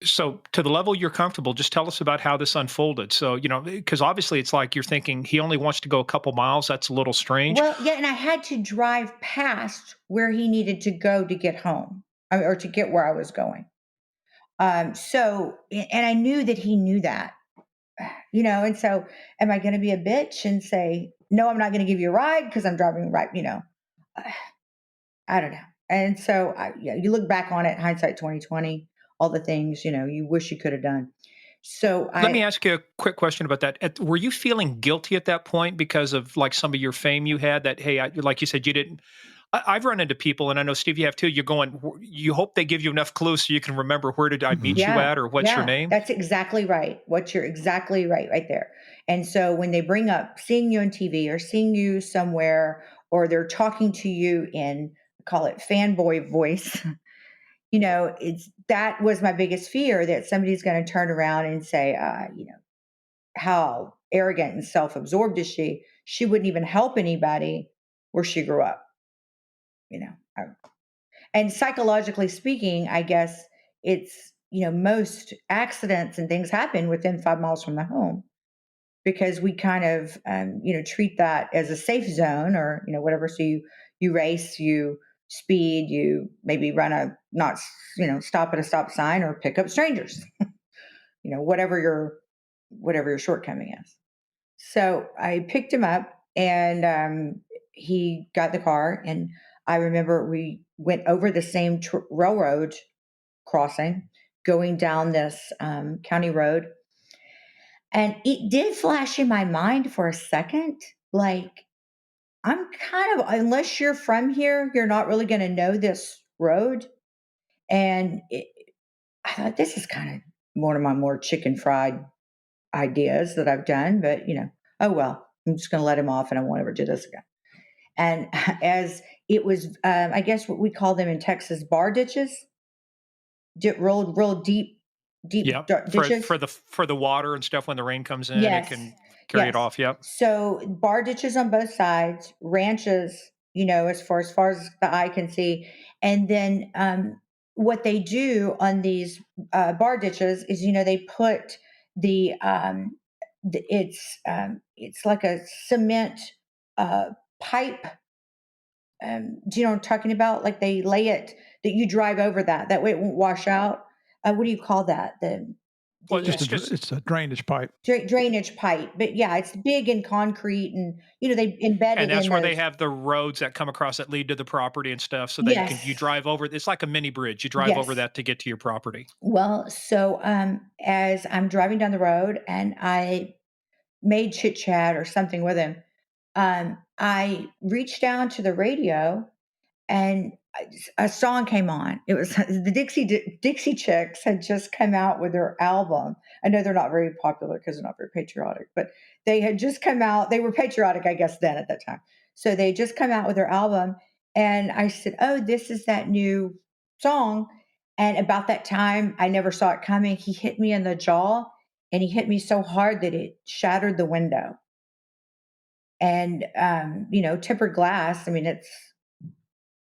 So to the level you're comfortable, just tell us about how this unfolded. So, because obviously it's like you're thinking he only wants to go a couple miles. That's a little strange. Well, yeah, and I had to drive past where he needed to go to get home, or to get where I was going. So, and I knew that he knew that, and so am I going to be a bitch and say, no, I'm not going to give you a ride because I'm driving right, I don't know. And so you look back on it, hindsight 2020, all the things, you wish you could have done. So let me ask you a quick question about that. Were you feeling guilty at that point because of like some of your fame you had that, hey, like you said, you didn't, I've run into people, and I know, Steve, you have too. You hope they give you enough clues so you can remember where did I meet you at, or what's your name? That's exactly right. You're exactly right there. And so when they bring up seeing you on TV or seeing you somewhere, or they're talking to you in, call it fanboy voice, that was my biggest fear, that somebody's going to turn around and say, how arrogant and self-absorbed is she? She wouldn't even help anybody where she grew up. And psychologically speaking, I guess it's, most accidents and things happen within 5 miles from the home, because we kind of, treat that as a safe zone, or, whatever. So you race, you speed, you maybe stop at a stop sign or pick up strangers, whatever your shortcoming is. So I picked him up, and he got the car, and I remember we went over the same railroad crossing, going down this county road. And it did flash in my mind for a second, like, I'm kind of, unless you're from here, you're not really going to know this road. And I thought, this is kind of one of my more chicken fried ideas that I've done, but oh well, I'm just going to let him off, and I won't ever do this again. And as it was, I guess what we call them in Texas, bar ditches, real deep ditches for the water and stuff. When the rain comes in, it can carry it off. Yep. So bar ditches on both sides, ranches, as far as the eye can see. And then what they do on these bar ditches is, they put It's like a cement pipe. Do you know what I'm talking about? Like they lay it that you drive over that way it won't wash out. What do you call that? Well, The It's a drainage pipe. drainage pipe. But yeah, it's big in concrete, and they embed and it that's in where they those. have the roads that come across that lead to the property and stuff. So that you Yes, drive over. It's like a mini bridge. You drive over yes. that to get to your property. Well, so as I'm driving down the road and I made chit chat or something with him, I reached down to the radio and a song came on. It was the Dixie Chicks had just come out with their album. I know they're not very popular because they're not very patriotic, but they had just come out. They were patriotic, I guess, then at that time. So they just come out with their album, and I said, "Oh, this is that new song." And about that time, I never saw it coming. He hit me in the jaw, and he hit me so hard that it shattered the window. And tempered glass. I mean, it's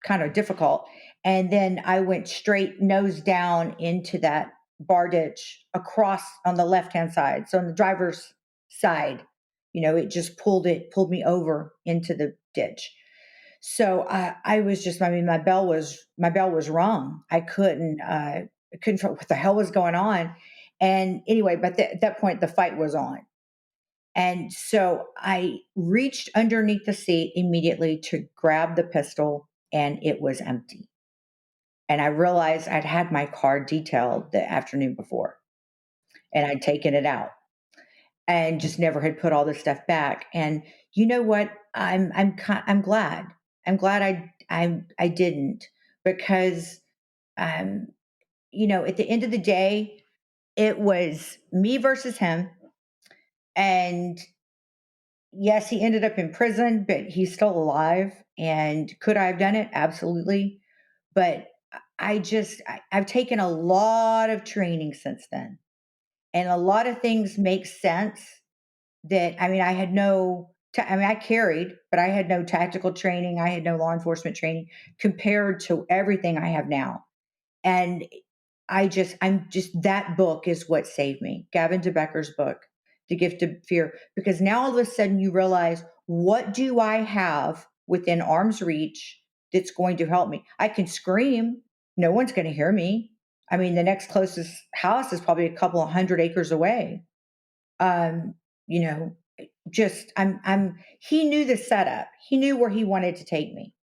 kind of difficult. And then I went straight nose down into that bar ditch across on the left hand side. So on the driver's side, it just pulled me over into the ditch. So I was just, I mean, my bell was rung. I couldn't what the hell was going on. And anyway, but at that point the fight was on. And so I reached underneath the seat immediately to grab the pistol, and it was empty. And I realized I'd had my car detailed the afternoon before, and I'd taken it out and just never had put all this stuff back. And you know what? I'm glad. I'm glad I didn't, because at the end of the day, it was me versus him. And yes, he ended up in prison, but he's still alive. And could I have done it? Absolutely. But I've taken a lot of training since then. And a lot of things make sense that, I mean, I carried, but I had no tactical training. I had no law enforcement training compared to everything I have now. And I'm just, that book is what saved me. Gavin DeBecker's book, The Gift of Fear, because now all of a sudden you realize, what do I have within arm's reach that's going to help me? I can scream. No one's going to hear me. I mean, the next closest house is probably a couple of 100 acres away. You know, he knew the setup. He knew where he wanted to take me.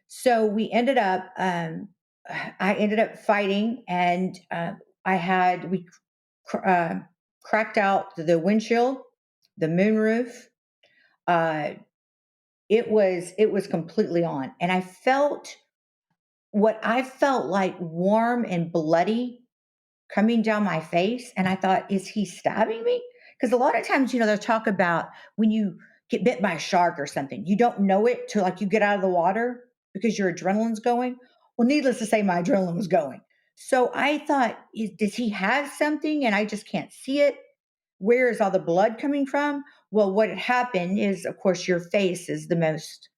So I ended up fighting, and we cracked out the windshield, the moonroof. It was completely on, and I felt what I felt like warm and bloody coming down my face, and I thought, is he stabbing me? Because a lot of times, they'll talk about when you get bit by a shark or something, you don't know it till like you get out of the water because your adrenaline's going. Well, needless to say, my adrenaline was going. So I thought, does he have something and I just can't see it? Where is all the blood coming from? Well, what had happened is, of course, your face is the most,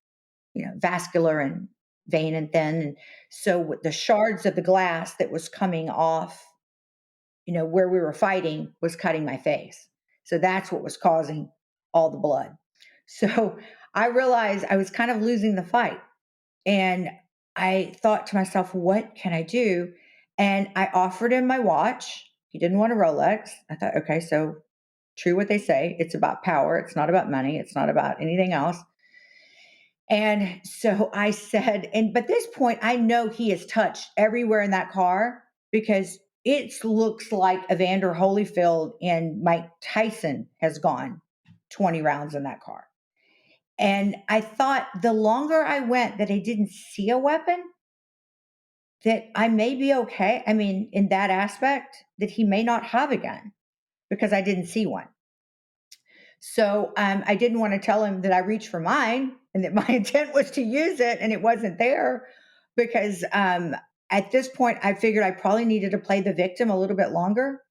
vascular and vein and thin. And so the shards of the glass that was coming off, where we were fighting, was cutting my face. So that's what was causing all the blood. So I realized I was kind of losing the fight. And I thought to myself, what can I do? And I offered him my watch. He didn't want a Rolex. I thought, okay, so true what they say. It's about power. It's not about money. It's not about anything else. And so I said, but this point, I know he has touched everywhere in that car, because it looks like Evander Holyfield and Mike Tyson has gone 20 rounds in that car. And I thought the longer I went that I didn't see a weapon, that I may be okay. I mean, in that aspect, that he may not have a gun because I didn't see one. So I didn't want to tell him that I reached for mine and that my intent was to use it and it wasn't there, because at this point I figured I probably needed to play the victim a little bit longer.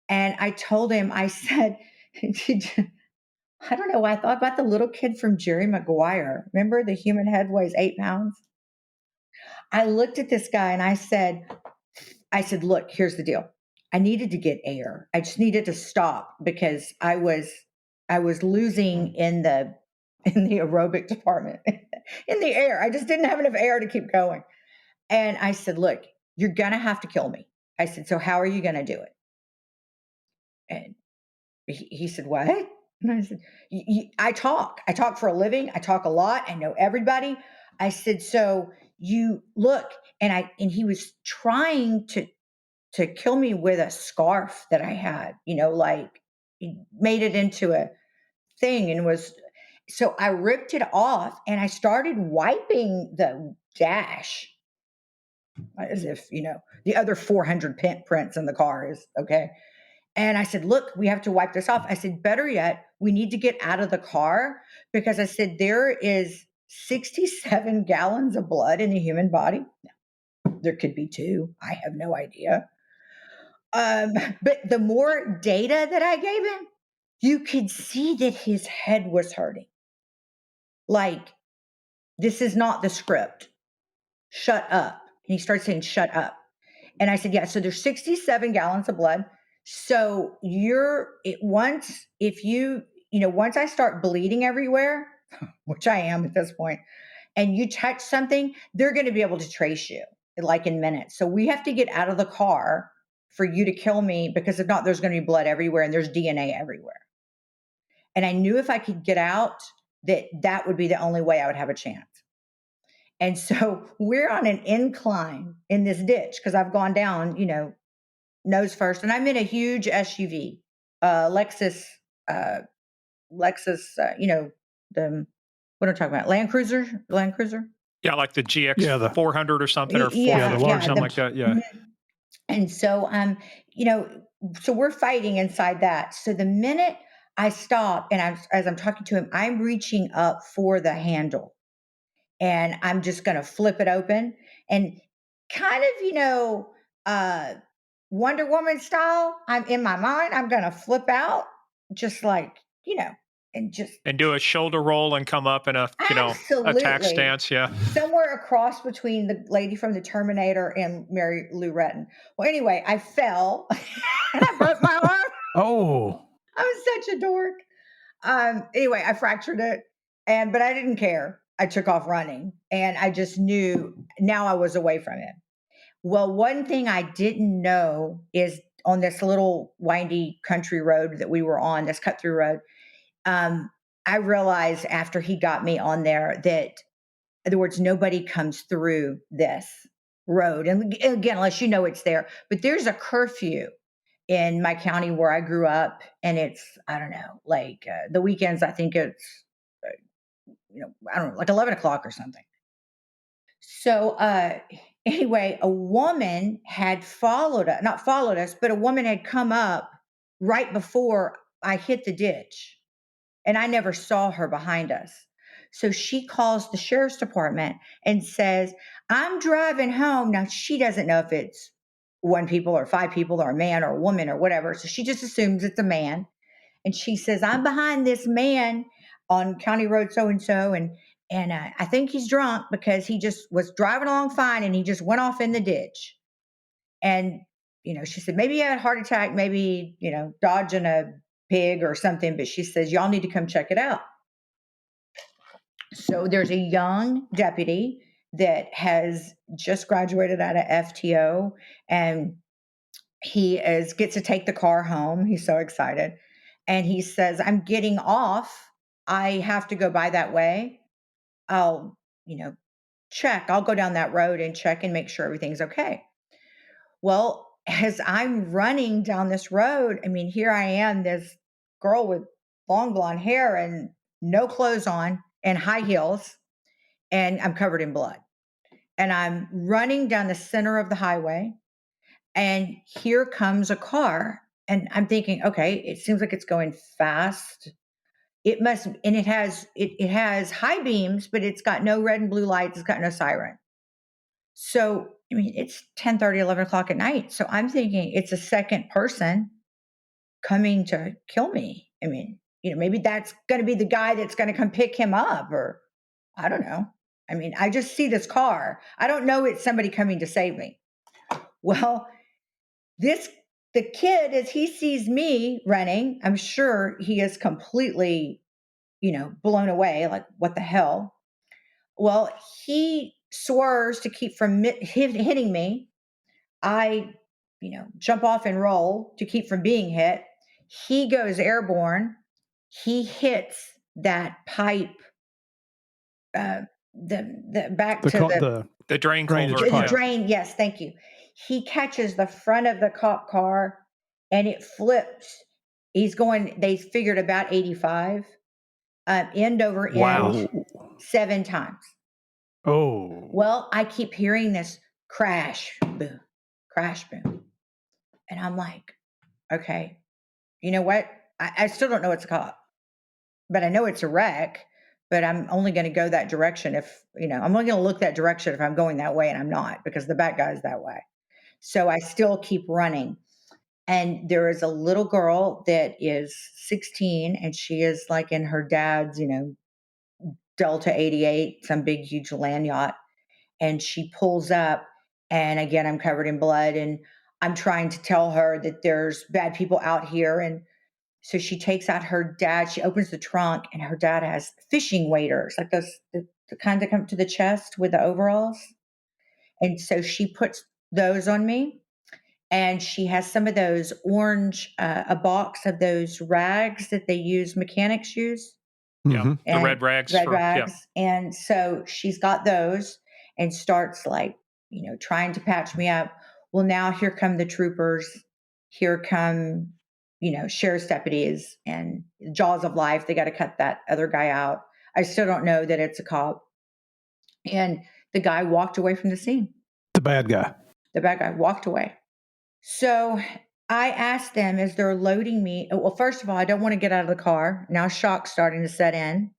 And I told him, I said, I don't know why I thought about the little kid from Jerry Maguire. Remember, the human head weighs 8 pounds? I looked at this guy and I said, look, here's the deal. I needed to get air. I just needed to stop because I was losing in the aerobic department, in the air. I just didn't have enough air to keep going. And I said, look, you're going to have to kill me. I said, so how are you going to do it? And he said, what? And I said, I talk for a living. I talk a lot. I know everybody. I said, so you look, and he was trying to kill me with a scarf that I had, like he made it into a thing so I ripped it off and I started wiping the dash as if, the other 400 prints in the car is okay. And I said, look, we have to wipe this off. I said, better yet, we need to get out of the car because I said, there is 67 gallons of blood in the human body. There could be 2. I have no idea. But the more data that I gave him, you could see that his head was hurting. Like, this is not the script. Shut up. And he started saying, shut up. And I said, yeah, so there's 67 gallons of blood. So once I start bleeding everywhere, which I am at this point, and you touch something, they're going to be able to trace you like in minutes. So we have to get out of the car for you to kill me, because if not, there's going to be blood everywhere and there's DNA everywhere. And I knew if I could get out, that would be the only way I would have a chance. And so we're on an incline in this ditch because I've gone down, nose first. And I'm in a huge SUV, Lexus, the, what am I talking about? Land Cruiser? Yeah, like the GX 400 or something, or 450 or something like that. Yeah. And so, so we're fighting inside that. So the minute I stop and as I'm talking to him, I'm reaching up for the handle and I'm just going to flip it open and kind of, Wonder Woman style. I'm in my mind, I'm going to flip out just like, and do a shoulder roll and come up in a, attack stance. Yeah. Somewhere across between the lady from the Terminator and Mary Lou Retton. Well, anyway, I fell and I broke my arm. Oh, I was such a dork. Anyway, I fractured it but I didn't care. I took off running and I just knew now I was away from him. Well, one thing I didn't know is on this little windy country road that we were on, this cut through road, I realized after he got me on there that, in other words, nobody comes through this road. And again, unless it's there, but there's a curfew in my county where I grew up. And it's, I don't know, like the weekends, I think it's, I don't know, like 11 o'clock or something. So anyway, a woman had not followed us, but a woman had come up right before I hit the ditch. And I never saw her behind us. So she calls the sheriff's department and says, I'm driving home. Now, she doesn't know if it's 1 people or 5 people or a man or a woman or whatever. So she just assumes it's a man. And she says, I'm behind this man on County Road so-and-so. And I think he's drunk because he just was driving along fine and he just went off in the ditch. And, she said, maybe he had a heart attack, maybe, dodging a pig or something, but she says, y'all need to come check it out. So there's a young deputy that has just graduated out of FTO and he gets to take the car home. He's so excited. And he says, I'm getting off. I have to go by that way. I'll, check. I'll go down that road and check and make sure everything's okay. Well, as I'm running down this road, here I am, this girl with long blonde hair and no clothes on and high heels, and I'm covered in blood. And I'm running down the center of the highway, and here comes a car. And I'm thinking, okay, it seems like it's going fast. It must, and it has high beams, but it's got no red and blue lights. It's got no siren. So, it's 10:30, 11 o'clock at night. So I'm thinking it's a second person coming to kill me. Maybe that's going to be the guy that's going to come pick him up, or I don't know. I just see this car. I don't know it's somebody coming to save me. Well, this the kid, as he sees me running, I'm sure he is completely, blown away. Like, what the hell? Well, he swerves to keep from hitting me. I, jump off and roll to keep from being hit. He goes airborne. He hits that pipe, the back to the drain drainage culvert. the pipe. drain. Yes, thank you. He catches the front of the cop car and it flips. They figured about 85, end over end, Wow. 7 times. Oh. Well, I keep hearing this crash, boom, crash, boom. And I'm like, okay, you know what? I still don't know it's a cop, but I know it's a wreck. But I'm only going to go that direction I'm only going to look that direction if I'm going that way, and I'm not, because the bad guy's that way. So I still keep running. And there is a little girl that is 16, and she is like in her dad's, Delta 88, some big, huge land yacht. And she pulls up, and again, I'm covered in blood, and I'm trying to tell her that there's bad people out here. And so she takes out her dad. She opens the trunk, and her dad has fishing waders, like those, the kind that come to the chest with the overalls. And so she puts those on me. And she has some of those orange, a box of those rags that they mechanics use. Yeah, the red rags. Red rags. Yeah. And so she's got those and starts like, trying to patch me up. Well, now here come the troopers. Here come, sheriff's deputies and jaws of life. They got to cut that other guy out. I still don't know that it's a cop. And the guy walked away from the scene. The bad guy. The bad guy walked away. So I asked them as they're loading me. Well, first of all, I don't want to get out of the car. Now shock's starting to set in.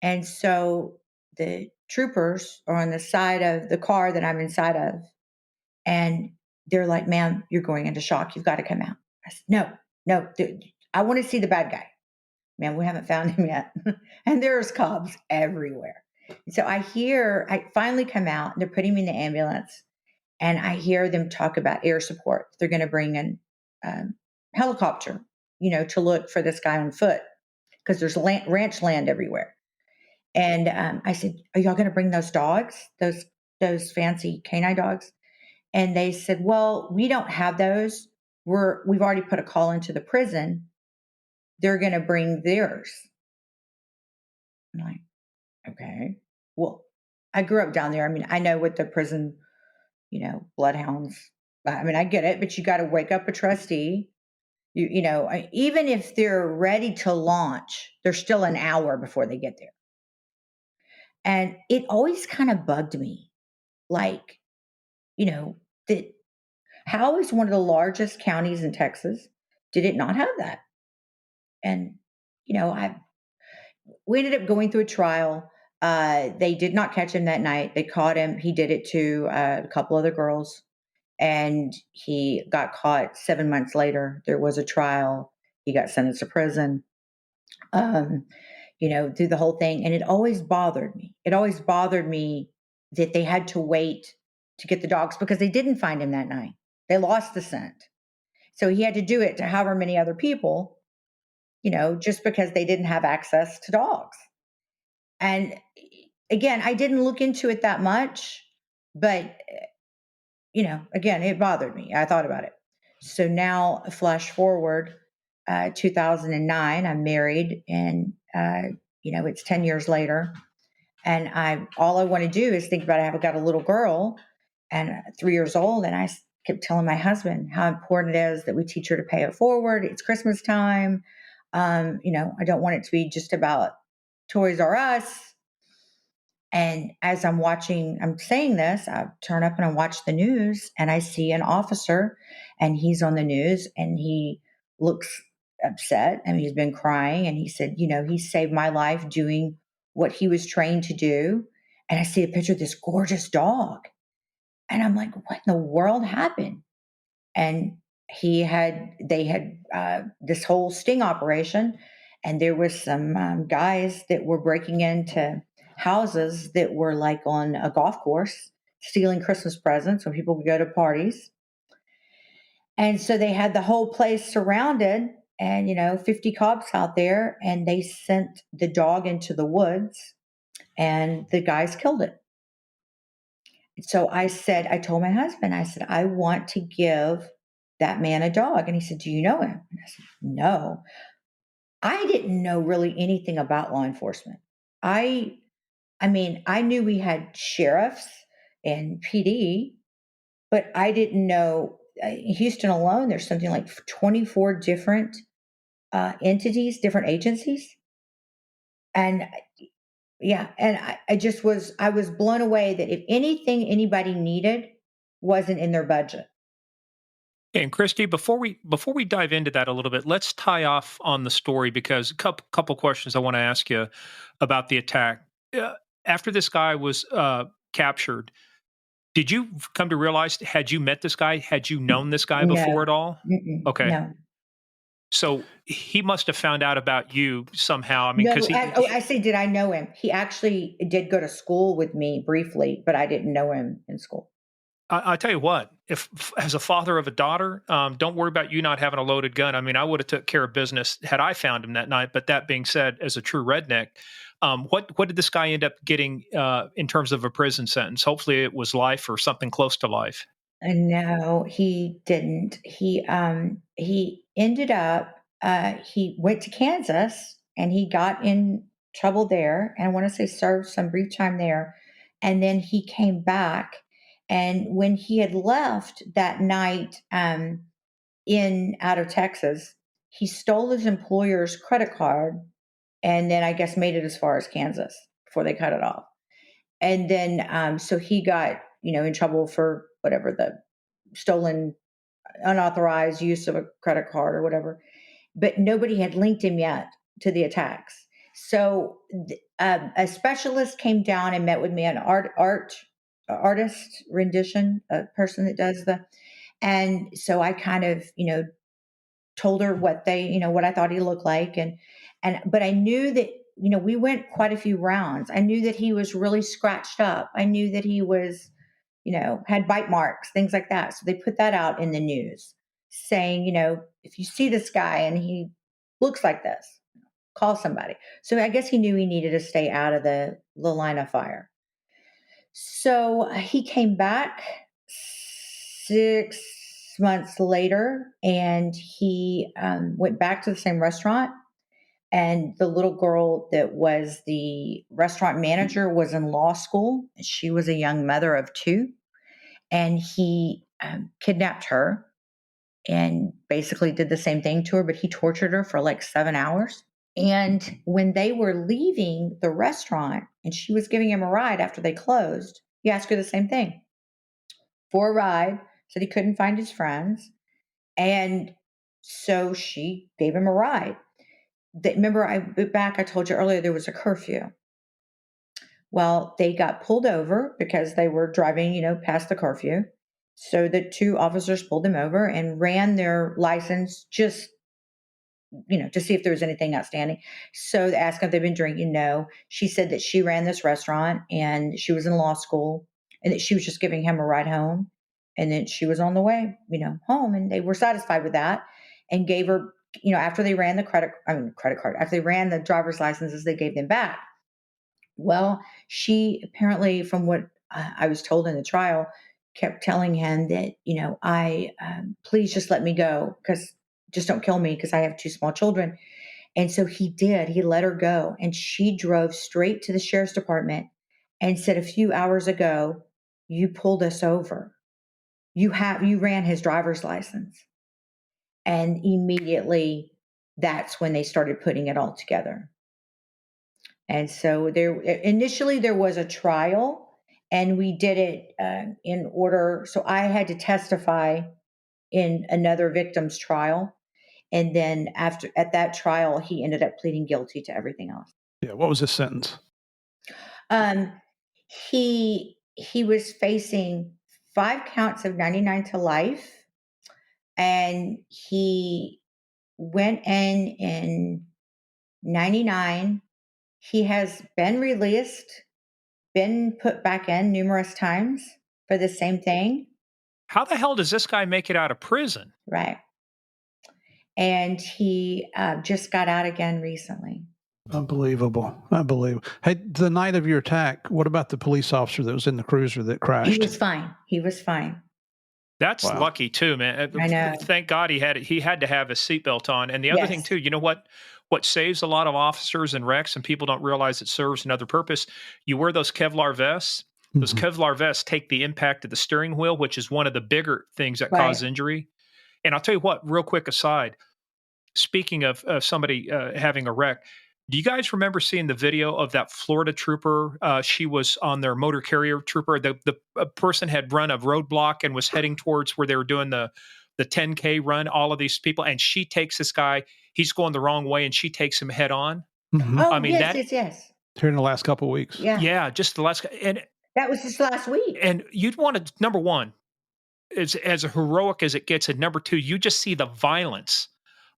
And so the troopers are on the side of the car that I'm inside of. And they're like, ma'am, you're going into shock. You've got to come out. I said, no, dude, I want to see the bad guy. Man, we haven't found him yet. And there's cops everywhere. And so I finally come out, and they're putting me in the ambulance. And I hear them talk about air support. They're going to bring in helicopter, to look for this guy on foot, because there's ranch land everywhere. And I said, are y'all going to bring those dogs, those fancy K9 dogs? And they said, well, we don't have those. We've already put a call into the prison. They're going to bring theirs. I'm like, okay. Well, I grew up down there. I mean, I know what the prison, bloodhounds. I mean, I get it, but you got to wake up a trustee. Even if they're ready to launch, there's still an hour before they get there. And it always kind of bugged me, like, that how is one of the largest counties in Texas, did it not have that? And, we ended up going through a trial. They did not catch him that night. They caught him. He did it to a couple other girls, and he got caught 7 months later. There was a trial. He got sentenced to prison, through the whole thing. And it always bothered me. It always bothered me that they had to wait to get the dogs, because they didn't find him that night. They lost the scent. So he had to do it to however many other people, just because they didn't have access to dogs. And again, I didn't look into it that much, but, again, it bothered me. I thought about it. So now flash forward, 2009, I'm married, and, it's 10 years later. And all I want to do is think about it. I've got a little girl, and 3 years old. And I kept telling my husband how important it is that we teach her to pay it forward. It's Christmas time. I don't want it to be just about Toys R Us. And as I'm saying this, I turn up and I watch the news, and I see an officer, and he's on the news, and he looks upset, and he's been crying. And he said, he saved my life doing what he was trained to do. And I see a picture of this gorgeous dog. And I'm like, what in the world happened? And they had this whole sting operation, and there was some guys that were breaking into houses that were like on a golf course, stealing Christmas presents when people would go to parties. And so they had the whole place surrounded and, 50 cops out there, and they sent the dog into the woods and the guys killed it. So I told my husband, I said, I want to give that man a dog. And he said, do you know him? And I said, no. I didn't know really anything about law enforcement. I mean, I knew we had sheriffs and PD, but I didn't know Houston alone, there's something like 24 different entities, different agencies. And yeah, and I was blown away that if anything anybody needed wasn't in their budget. And Kristi, before we dive into that a little bit, let's tie off on the story because a couple questions I want to ask you about the attack. Uh, After this guy was captured, did you come to realize, had you met this guy? Had you known this guy before No, at all? Okay. no. So he must have found out about you somehow. I mean, No, because I say, did I know him? He actually did go to school with me briefly, but I didn't know him in school. I tell you what, if as a father of a daughter, don't worry about you not having a loaded gun. I mean, I would have took care of business had I found him that night. But that being said, as a true redneck, what did this guy end up getting in terms of a prison sentence? Hopefully, it was life or something close to life. No, he didn't. He ended up he went to Kansas and he got in trouble there, and I want to say served some brief time there, and then he came back. And when he had left that night in out of Texas, he stole his employer's credit card, and then I guess made it as far as Kansas before they cut it off. And then so he got in trouble for whatever the stolen unauthorized use of a credit card or whatever, but nobody had linked him yet to the attacks. So a specialist came down and met with me, an artist rendition, a person that does and so I kind of told her what what I thought he looked like, but I knew that we went quite a few rounds. I knew that he was really scratched up. I knew that he was had bite marks, things like that. So they put that out in the news saying, if you see this guy and he looks like this, call somebody. So I guess he knew he needed to stay out of the line of fire. So he came back 6 months later and he went back to the same restaurant. And the little girl that was the restaurant manager was in law school. She was a young mother of two. And he kidnapped her and basically did the same thing to her, but he tortured her for like 7 hours. And when they were leaving the restaurant and she was giving him a ride after they closed, he asked her the same thing for a ride, said he couldn't find his friends. And so she gave him a ride. Remember, I told you earlier there was a curfew. Well, they got pulled over because they were driving, past the curfew. So the two officers pulled them over and ran their license just, to see if there was anything outstanding. So they asked if they've been drinking. No. She said that she ran this restaurant and she was in law school and that she was just giving him a ride home. And then she was on the way, home. And they were satisfied with that and gave her, after they ran the credit card, after they ran the driver's licenses, they gave them back. Well, she apparently, from what I was told in the trial, kept telling him that, I please just let me go, because just don't kill me because I have two small children. And so he did. He let her go, and she drove straight to the sheriff's department and said, a few hours ago, you pulled us over. You ran his driver's license, and immediately that's when they started putting it all together. And so initially there was a trial, and we did it in order. So I had to testify in another victim's trial. And then at that trial, he ended up pleading guilty to everything else. Yeah. What was his sentence? Um, he was facing 5 counts of 99 to life. And he went in 99. He has been released, been put back in numerous times for the same thing. How the hell does this guy make it out of prison? Right. And he just got out again recently. Unbelievable. Hey, the night of your attack, what about the police officer that was in the cruiser that crashed? He was fine. That's Wow. lucky too, man. I know. Thank God he had to have his seatbelt on. And the other thing Yes. too, you know what saves a lot of officers and wrecks, and people don't realize it serves another purpose. You wear those Kevlar vests. Those Kevlar vests take the impact of the steering wheel, which is one of the bigger things that cause injury. And I'll tell you what, real quick aside, speaking of somebody having a wreck, do you guys remember seeing the video of that Florida trooper? She was on their motor carrier trooper. The person had run a roadblock and was heading towards where they were doing the 10K run, all of these people. And she takes this guy, he's going the wrong way, and she takes him head on. Oh, I mean, yes. Here in the last couple of weeks. Yeah. Just the last. And that was just last week. And you'd want to, number one, as heroic as it gets, and number two, you just see the violence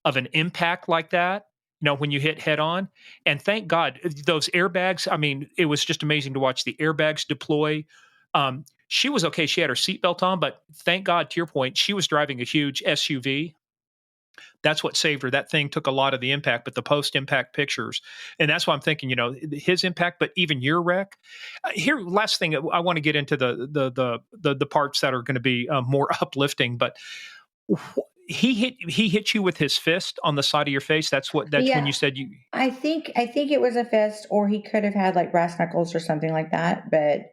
of an impact like that, when you hit head on. And thank God, those airbags, I mean, it was just amazing to watch the airbags deploy. She was okay. She had her seatbelt on, but thank God, to your point, she was driving a huge SUV. That's what saved her. That thing took a lot of the impact, but the post-impact pictures. And that's why I'm thinking, his impact, but even your wreck. Here, last thing, I want to get into the parts that are going to be more uplifting, but he hit you with his fist on the side of your face. That's when you said you. I think it was a fist, or he could have had like brass knuckles or something like that. But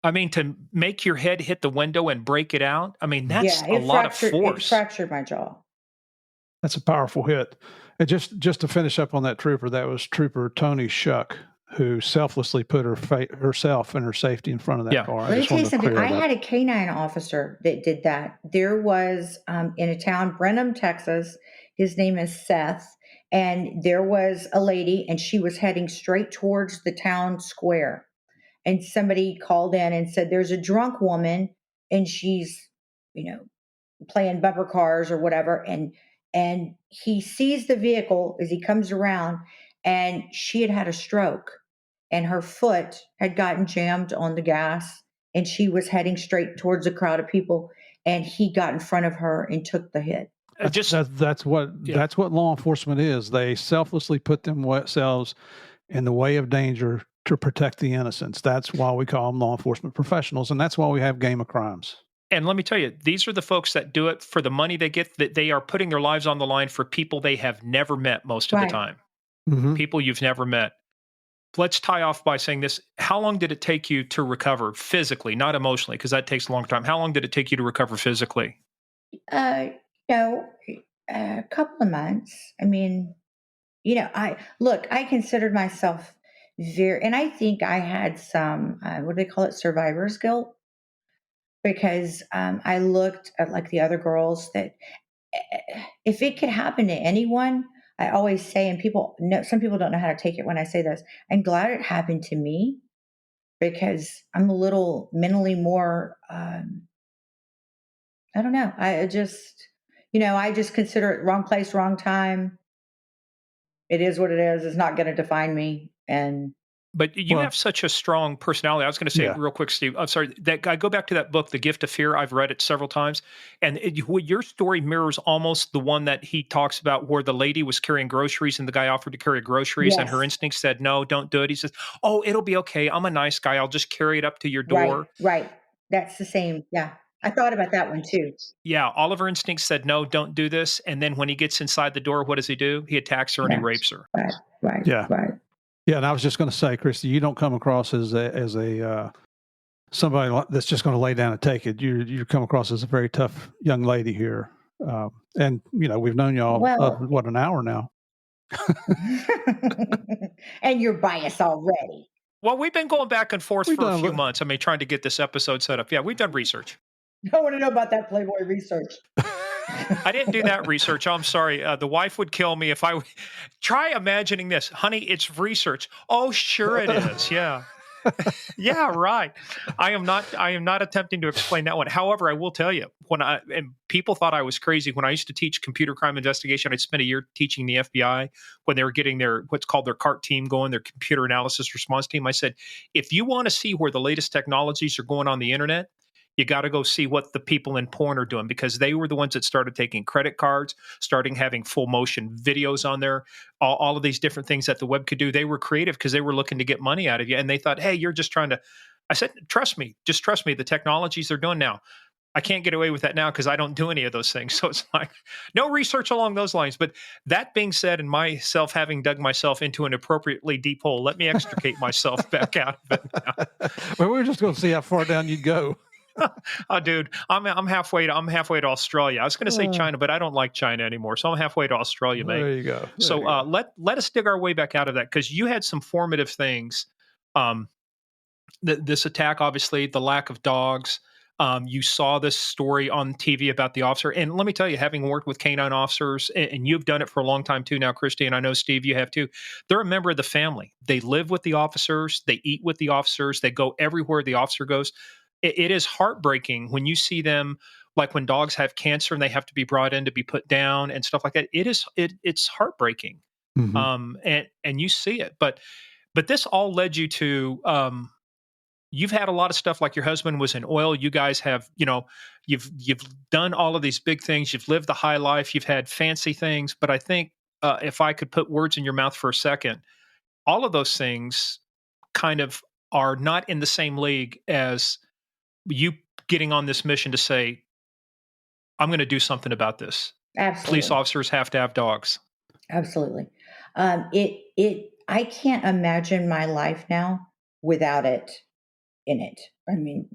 I mean, to make your head hit the window and break it out. I mean, that's a lot of force. It fractured my jaw. That's a powerful hit. And just to finish up on that trooper, that was Trooper Tony Shuck, who selflessly put herself and her safety in front of that car. Let me tell you something. I had a K9 officer that did that. There was in a town, Brenham, Texas. His name is Seth. And there was a lady, and she was heading straight towards the town square. And somebody called in and said, there's a drunk woman, and she's, playing bumper cars or whatever. And he sees the vehicle as he comes around, and she had a stroke, and her foot had gotten jammed on the gas, and she was heading straight towards a crowd of people, and he got in front of her and took the hit. That's what law enforcement is. They selflessly put themselves in the way of danger to protect the innocents. That's why we call them law enforcement professionals, and that's why we have Game of Crimes. And let me tell you, these are the folks that do it for the money they get, that they are putting their lives on the line for people they have never met most of the time. Mm-hmm. People you've never met. Let's tie off by saying this. How long did it take you to recover physically, not emotionally, because that takes a long time. How long did it take you to recover physically? A couple of months. I mean, I considered myself and I think I had some, what do they call it? Survivor's guilt. Because I looked at like the other girls that if it could happen to anyone, I always say, and some people don't know how to take it when I say this, I'm glad it happened to me, because I'm a little mentally more, I don't know. I just consider it wrong place, wrong time. It is what it is. It's not going to define me. But you have such a strong personality. I was going to say real quick, Steve, I'm sorry, that I go back to that book, The Gift of Fear. I've read it several times. And your story mirrors almost the one that he talks about, where the lady was carrying groceries and the guy offered to carry groceries and her instinct said, no, don't do it. He says, oh, it'll be okay. I'm a nice guy. I'll just carry it up to your door. Right. That's the same. Yeah. I thought about that one too. Yeah. All of her instincts said, no, don't do this. And then when he gets inside the door, what does he do? He attacks her and he rapes her. Right. Yeah. Yeah, and I was just going to say, Kristi, you don't come across as a somebody that's just going to lay down and take it. You come across as a very tough young lady here, and we've known y'all an hour now. And you're biased already. Well, we've been going back and forth for a few months. I mean, trying to get this episode set up. Yeah, we've done research. I want to know about that Playboy research. I didn't do that research. I'm sorry. The wife would kill me if I try imagining this. Honey, it's research. Oh, sure it is. Yeah. Yeah, right. I am not attempting to explain that one. However, I will tell you, and people thought I was crazy when I used to teach computer crime investigation. I'd spent a year teaching the FBI when they were getting what's called their CART team going, their computer analysis response team. I said, if you want to see where the latest technologies are going on the internet, You got to go see what the people in porn are doing, because they were the ones that started taking credit cards, starting having full motion videos on there, all of these different things that the web could do. They were creative because they were looking to get money out of you. And they thought, hey, you're just trying to, I said, trust me, just trust me. The technologies they're doing now, I can't get away with that now because I don't do any of those things. So it's like no research along those lines. But that being said, and myself having dug myself into an appropriately deep hole, let me extricate myself back out of it now. Well, we were just going to see how far down you'd go. Oh, dude, I'm halfway to Australia. I was going to say China, but I don't like China anymore. So I'm halfway to Australia, mate. There you go. So let us dig our way back out of that, because you had some formative things. This attack, obviously, the lack of dogs. You saw this story on TV about the officer. And let me tell you, having worked with K9 officers, and you've done it for a long time too now, Kristi, and I know, Steve, you have too. They're a member of the family. They live with the officers. They eat with the officers. They go everywhere the officer goes. It is heartbreaking when you see them, like when dogs have cancer and they have to be brought in to be put down and stuff like that. It's heartbreaking. Mm-hmm. And you see it. But this all led you to you've had a lot of stuff, like your husband was in oil. You guys have, you've done all of these big things. You've lived the high life. You've had fancy things. But I think if I could put words in your mouth for a second, all of those things kind of are not in the same league as you getting on this mission to say, I'm going to do something about this. Absolutely. Police officers have to have dogs. Absolutely. I can't imagine my life now without it in it. I mean,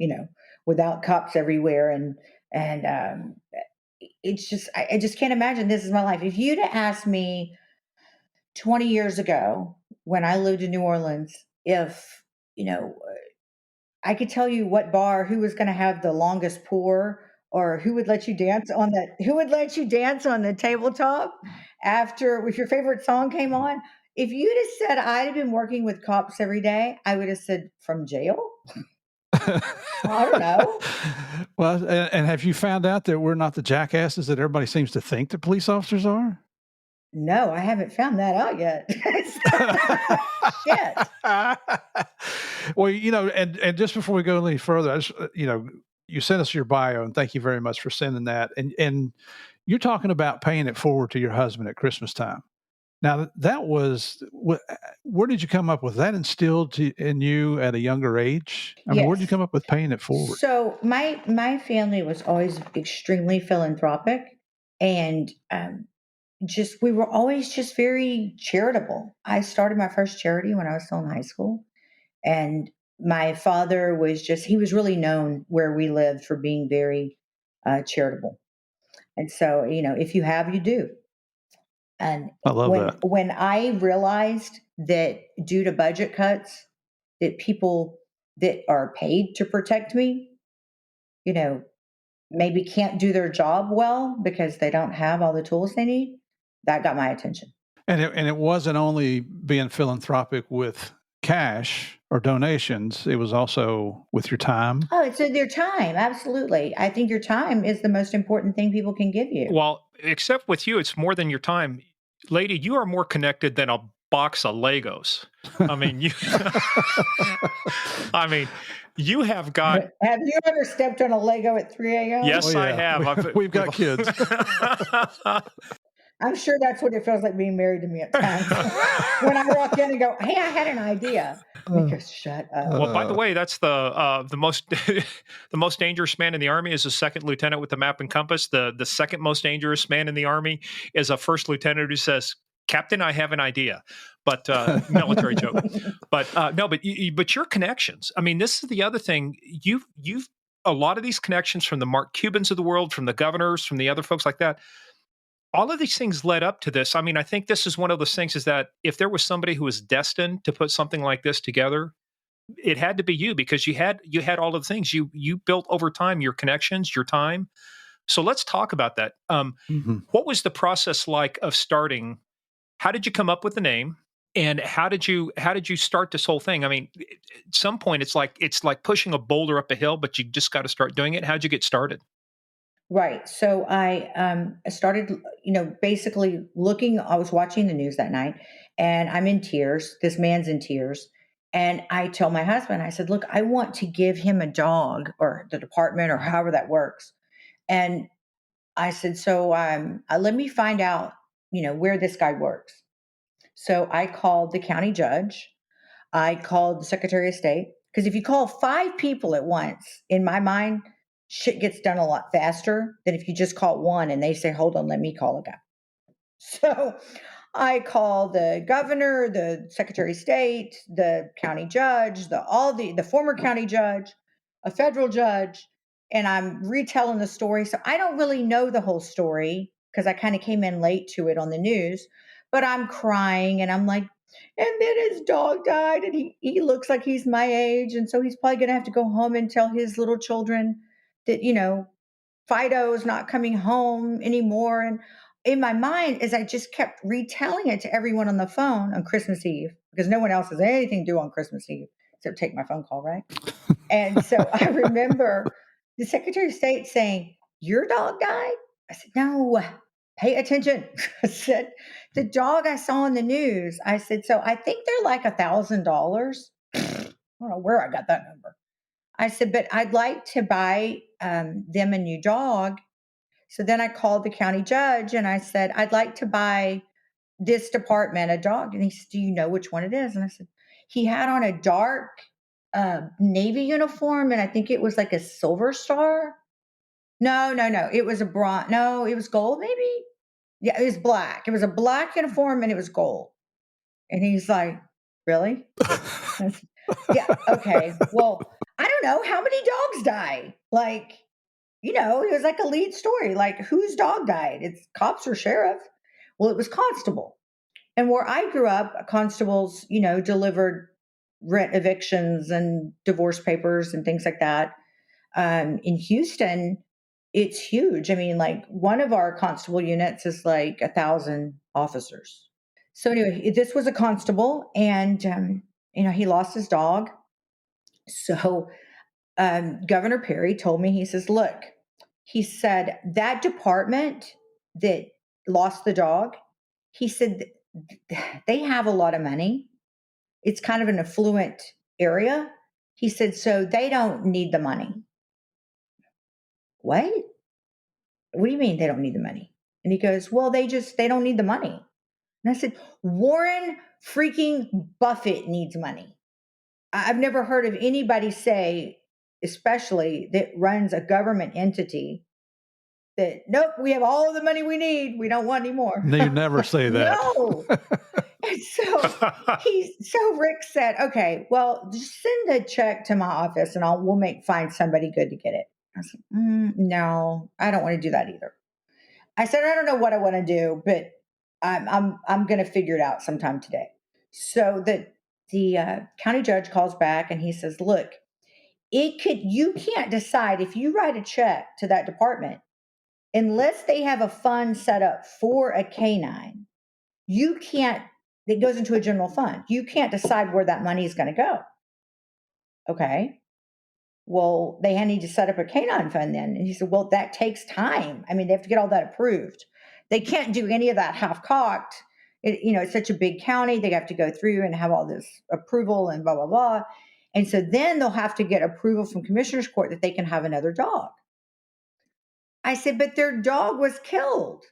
without cops everywhere, and it's just, I just can't imagine this is my life. If you'd have asked me 20 years ago when I lived in New Orleans, if, I could tell you what bar, who was going to have the longest pour, or who would let you dance on the tabletop if your favorite song came on. If you'd have said I'd have been working with cops every day, I would have said, from jail? I don't know. Well, and have you found out that we're not the jackasses that everybody seems to think that police officers are? No, I haven't found that out yet. Shit. Well, and just before we go any further, I just, you sent us your bio, and thank you very much for sending that. And you're talking about paying it forward to your husband at Christmas time. Now, that was, where did you come up with that? Instilled in you at a younger age? I mean, where did you come up with paying it forward? So my family was always extremely philanthropic, and we were always just very charitable. I started my first charity when I was still in high school, and my father he was really known where we lived for being very charitable. And so, if you have, you do. And I love that. When I realized that due to budget cuts, that people that are paid to protect me, maybe can't do their job well because they don't have all the tools they need, that got my attention. And it wasn't only being philanthropic with cash or donations, it was also with your time. Oh, it's their time. Absolutely. I think your time is the most important thing people can give you. Well, except with you, it's more than your time. Lady, you are more connected than a box of Legos. I mean, you have got... Have you ever stepped on a Lego at 3 a.m.? Yes, I have. We've got kids. I'm sure that's what it feels like being married to me at times. When I walk in and go, hey, I had an idea. Because shut up. Well, by the way, that's the most the most dangerous man in the Army is a second lieutenant with the map and compass. The second most dangerous man in the Army is a first lieutenant who says, Captain, I have an idea. But military joke. But no, but your connections. I mean, this is the other thing. You've a lot of these connections from the Mark Cubans of the world, from the governors, from the other folks like that. All of these things led up to this. I mean, I think this is one of those things, is that if there was somebody who was destined to put something like this together, it had to be you, because you had all of the things you built over time, your connections, your time. So let's talk about that. What was the process like of starting? How did you come up with the name? And how did you start this whole thing? I mean, at some point it's like pushing a boulder up a hill, but you just got to start doing it. How'd you get started? Right. So I started, basically looking. I was watching the news that night, and I'm in tears. This man's in tears, And I told my husband, I said, look, I want to give him a dog, or the department, or however that works. And I said, so let me find out, where this guy works. So I called the county judge. I called the Secretary of State. Because if you call 5 people at once, in my mind, shit gets done a lot faster than if you just call one and they say, hold on, let me call a guy. So I call the governor, the Secretary of State, the county judge, the former county judge, a federal judge, and I'm retelling the story. So I don't really know the whole story because I kind of came in late to it on the news, but I'm crying and I'm like, and then his dog died, and he looks like he's my age, and so he's probably going to have to go home and tell his little children that Fido is not coming home anymore. And in my mind, as I just kept retelling it to everyone on the phone on Christmas Eve, because no one else has anything to do on Christmas Eve except take my phone call, right? And so I remember the Secretary of State saying, your dog died? I said, no, pay attention. I said, the dog I saw on the news. I said, so I think they're like $1,000. I don't know where I got that number. I said, but I'd like to buy them a new dog. So then I called the county judge and I said, I'd like to buy this department a dog. And he said, do you know which one it is? And I said, he had on a dark Navy uniform, and I think it was like a silver star. No. It was a bronze. No, it was gold, maybe. Yeah, it was black. It was a black uniform and it was gold. And he's like, really? I said, yeah, okay. Well, I don't know. How many dogs die? Like, it was like a lead story. Like, whose dog died? It's cops or sheriff. Well, it was constable. And where I grew up, constables, delivered rent evictions and divorce papers and things like that. In Houston, it's huge. I mean, like, one of our constable units is like 1,000 officers. So anyway, this was a constable, and he lost his dog. So Governor Perry told me, he says, look, he said, that department that lost the dog, he said, they have a lot of money. It's kind of an affluent area. He said, so they don't need the money. What? What do you mean they don't need the money? And he goes, well, they don't need the money. And I said, Warren freaking Buffett needs money. I've never heard of anybody say, especially that runs a government entity, that, nope, we have all of the money we need. We don't want any more. No, you never say that. No. And so Rick said, okay, well, just send a check to my office and we'll find somebody good to get it. I said, no, I don't want to do that either. I said, I don't know what I want to do, but I'm going to figure it out sometime today. So the county judge calls back and he says, look, you can't decide if you write a check to that department unless they have a fund set up for a K9. You can't, it goes into a general fund. You can't decide where that money is going to go. Okay. Well, they need to set up a K9 fund then. And he said, well, that takes time. I mean, they have to get all that approved. They can't do any of that half-cocked. It's such a big county. They have to go through and have all this approval and blah, blah, blah. And so then they'll have to get approval from commissioner's court that they can have another dog. I said, but their dog was killed.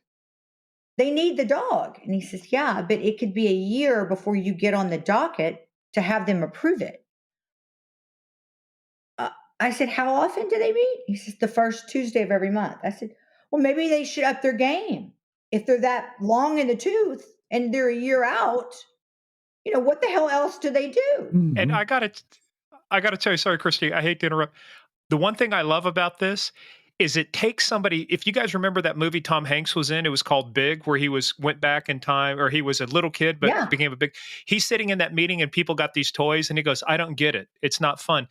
They need the dog. And he says, yeah, but it could be a year before you get on the docket to have them approve it. I said, how often do they meet? He says, the first Tuesday of every month. I said, well, maybe they should up their game. If they're that long in the tooth and they're a year out, what the hell else do they do? Mm-hmm. And I got to tell you, sorry, Kristi, I hate to interrupt. The one thing I love about this is it takes somebody, if you guys remember that movie Tom Hanks was in, it was called Big, where he went back in time, or he was a little kid, but became a big, he's sitting in that meeting and people got these toys and he goes, I don't get it. It's not fun.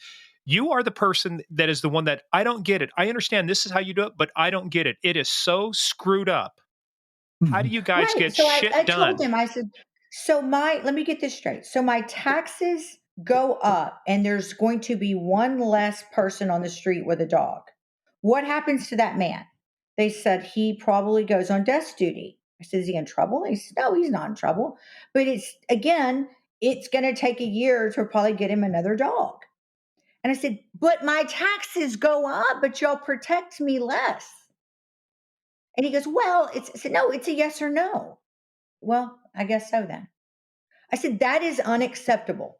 You are the person that is the one that, I don't get it. I understand this is how you do it, but I don't get it. It is so screwed up. How do you guys get shit done? I told him, I said, let me get this straight. So my taxes go up and there's going to be one less person on the street with a dog. What happens to that man? They said he probably goes on desk duty. I said, is he in trouble? He said, no, he's not in trouble. But it's, again, it's going to take a year to probably get him another dog. And I said, but my taxes go up, but y'all protect me less. And he goes, well, I said, no, it's a yes or no. Well, I guess so then. I said, that is unacceptable.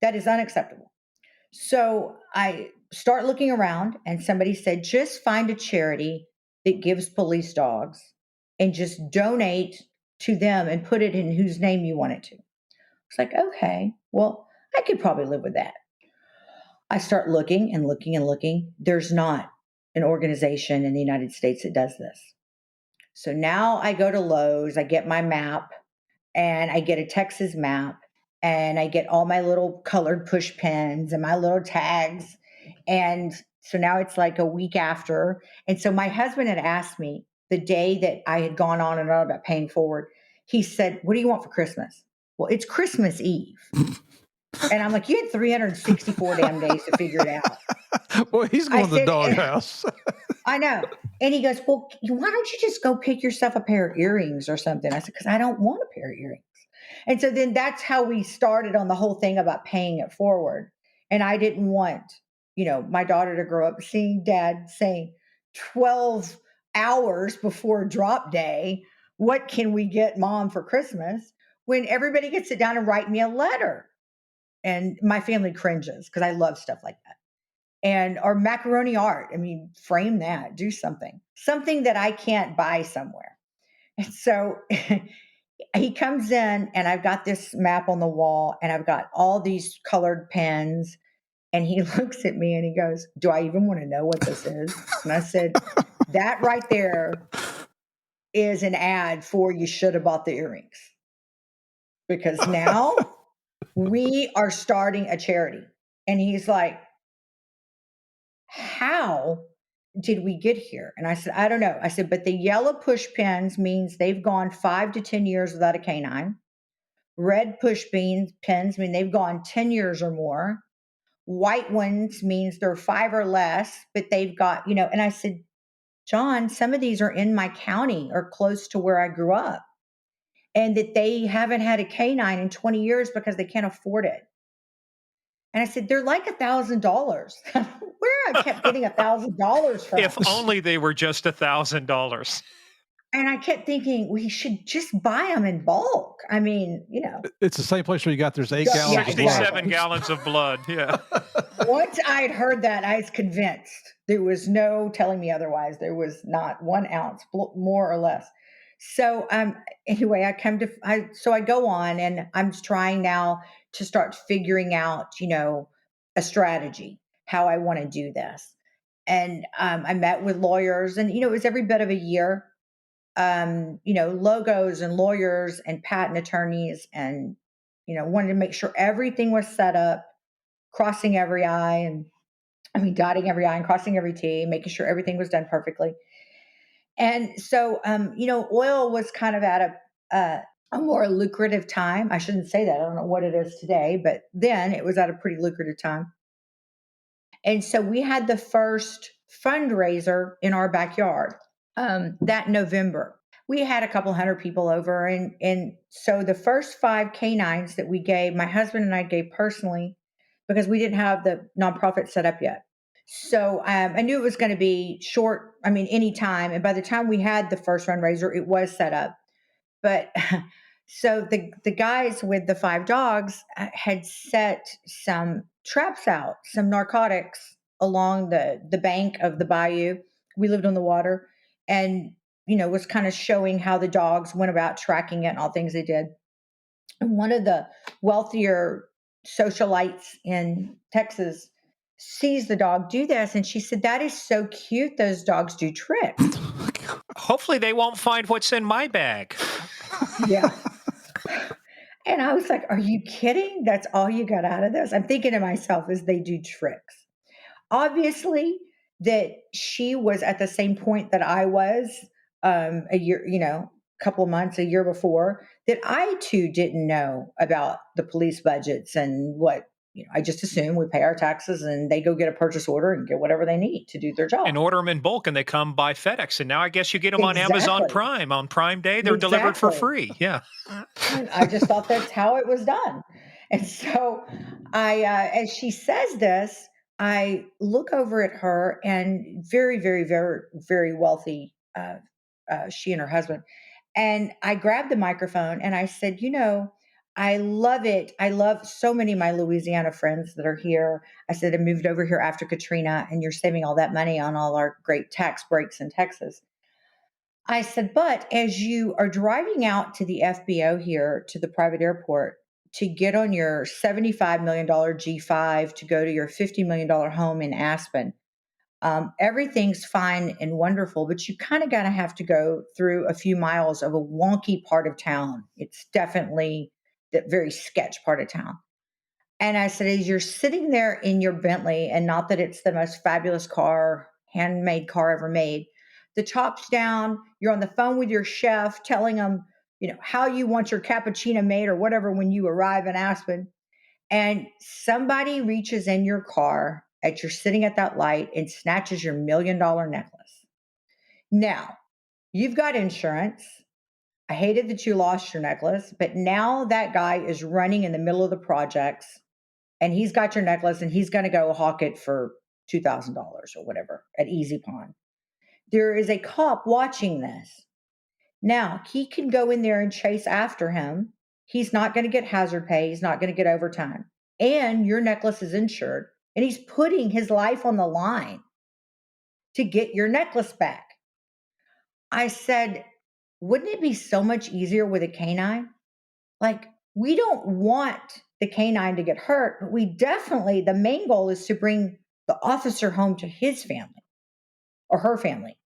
That is unacceptable. So I start looking around, and somebody said, just find a charity that gives police dogs and just donate to them and put it in whose name you want it to. It's like, okay, well, I could probably live with that. I start looking and looking and looking. There's not an organization in the United States that does this. So now I go to Lowe's, I get my map, and I get a Texas map, and I get all my little colored push pins and my little tags. And so now it's like a week after. And so my husband had asked me the day that I had gone on and on about paying forward. He said, what do you want for Christmas? Well, it's Christmas Eve. And I'm like, you had 364 damn days to figure it out. Well, he's going to the doghouse. I know. And he goes, well, why don't you just go pick yourself a pair of earrings or something? I said, because I don't want a pair of earrings. And so then that's how we started on the whole thing about paying it forward. And I didn't want, my daughter to grow up seeing dad saying 12 hours before drop day, what can we get mom for Christmas? When everybody could sit down and write me a letter. And my family cringes because I love stuff like that. And or macaroni art. I mean, frame that, do something that I can't buy somewhere. And so he comes in, and I've got this map on the wall, and I've got all these colored pens. And he looks at me and he goes, do I even want to know what this is? And I said, that right there is an ad for you should have bought the earrings. Because now we are starting a charity. And he's like, how did we get here? And I said, I don't know. I said, but the yellow push pins means they've gone 5 to 10 years without a canine. Red push pins mean they've gone 10 years or more. White ones means they're 5 or less, but they've got, and I said, John, some of these are in my county or close to where I grew up, and that they haven't had a canine in 20 years because they can't afford it. And I said, they're like $1,000. Where I kept getting $1,000 from. If only they were just $1,000. And I kept thinking, we should just buy them in bulk. I mean, It's the same place where you got there's 8 Yeah, gallons of blood. 67 gallons of blood. Yeah. Once I had heard that, I was convinced. There was no telling me otherwise. There was not 1 ounce more or less. So anyway, I go on, and I'm trying now to start figuring out, a strategy, how I want to do this. And I met with lawyers, and, it was every bit of a year, logos and lawyers and patent attorneys, and, wanted to make sure everything was set up, crossing every I, dotting every I and crossing every T, making sure everything was done perfectly. And so, oil was kind of at a more lucrative time. I shouldn't say that. I don't know what it is today, but then it was at a pretty lucrative time. And so we had the first fundraiser in our backyard that November. We had a couple hundred people over. And so the first 5 canines that we gave, my husband and I gave personally, because we didn't have the nonprofit set up yet. So I knew it was going to be short, any time. And by the time we had the first fundraiser, it was set up. But so the guys with the 5 dogs had set some traps out, some narcotics along the bank of the bayou. We lived on the water, and, was kind of showing how the dogs went about tracking it and all things they did. And one of the wealthier socialites in Texas sees the dog do this, and she said, that is so cute. Those dogs do tricks. Hopefully they won't find what's in my bag. Yeah. And I was like, are you kidding? That's all you got out of this? I'm thinking to myself, as they do tricks. Obviously, that she was at the same point that I was a year, couple of months, a year before, that I too didn't know about the police budgets and what I just assume we pay our taxes and they go get a purchase order and get whatever they need to do their job. And order them in bulk, and they come by FedEx. And now I guess you get them on Amazon Prime. On Prime Day, they're delivered for free. Yeah. And I just thought that's how it was done. And so as she says this, I look over at her, and very, very, very, very wealthy, she and her husband. And I grabbed the microphone and I said, I love it. I love so many of my Louisiana friends that are here. I said, I moved over here after Katrina, and you're saving all that money on all our great tax breaks in Texas. I said, but as you are driving out to the FBO here to the private airport to get on your $75 million G5 to go to your $50 million home in Aspen, everything's fine and wonderful, but you kind of got to have to go through a few miles of a wonky part of town. It's definitely that very sketch part of town. And I said, as you're sitting there in your Bentley, and not that it's the most fabulous car, handmade car ever made, the top's down, you're on the phone with your chef telling them, how you want your cappuccino made or whatever when you arrive in Aspen. And somebody reaches in your car as you're sitting at that light and snatches your $1 million necklace. Now, you've got insurance. I hated that you lost your necklace, but now that guy is running in the middle of the projects, and he's got your necklace, and he's going to go hawk it for $2,000 or whatever at Easy Pond. There is a cop watching this. Now, he can go in there and chase after him. He's not going to get hazard pay. He's not going to get overtime. And your necklace is insured, and he's putting his life on the line to get your necklace back. I said, wouldn't it be so much easier with a canine? Like, we don't want the canine to get hurt, but we definitely, the main goal is to bring the officer home to his family or her family.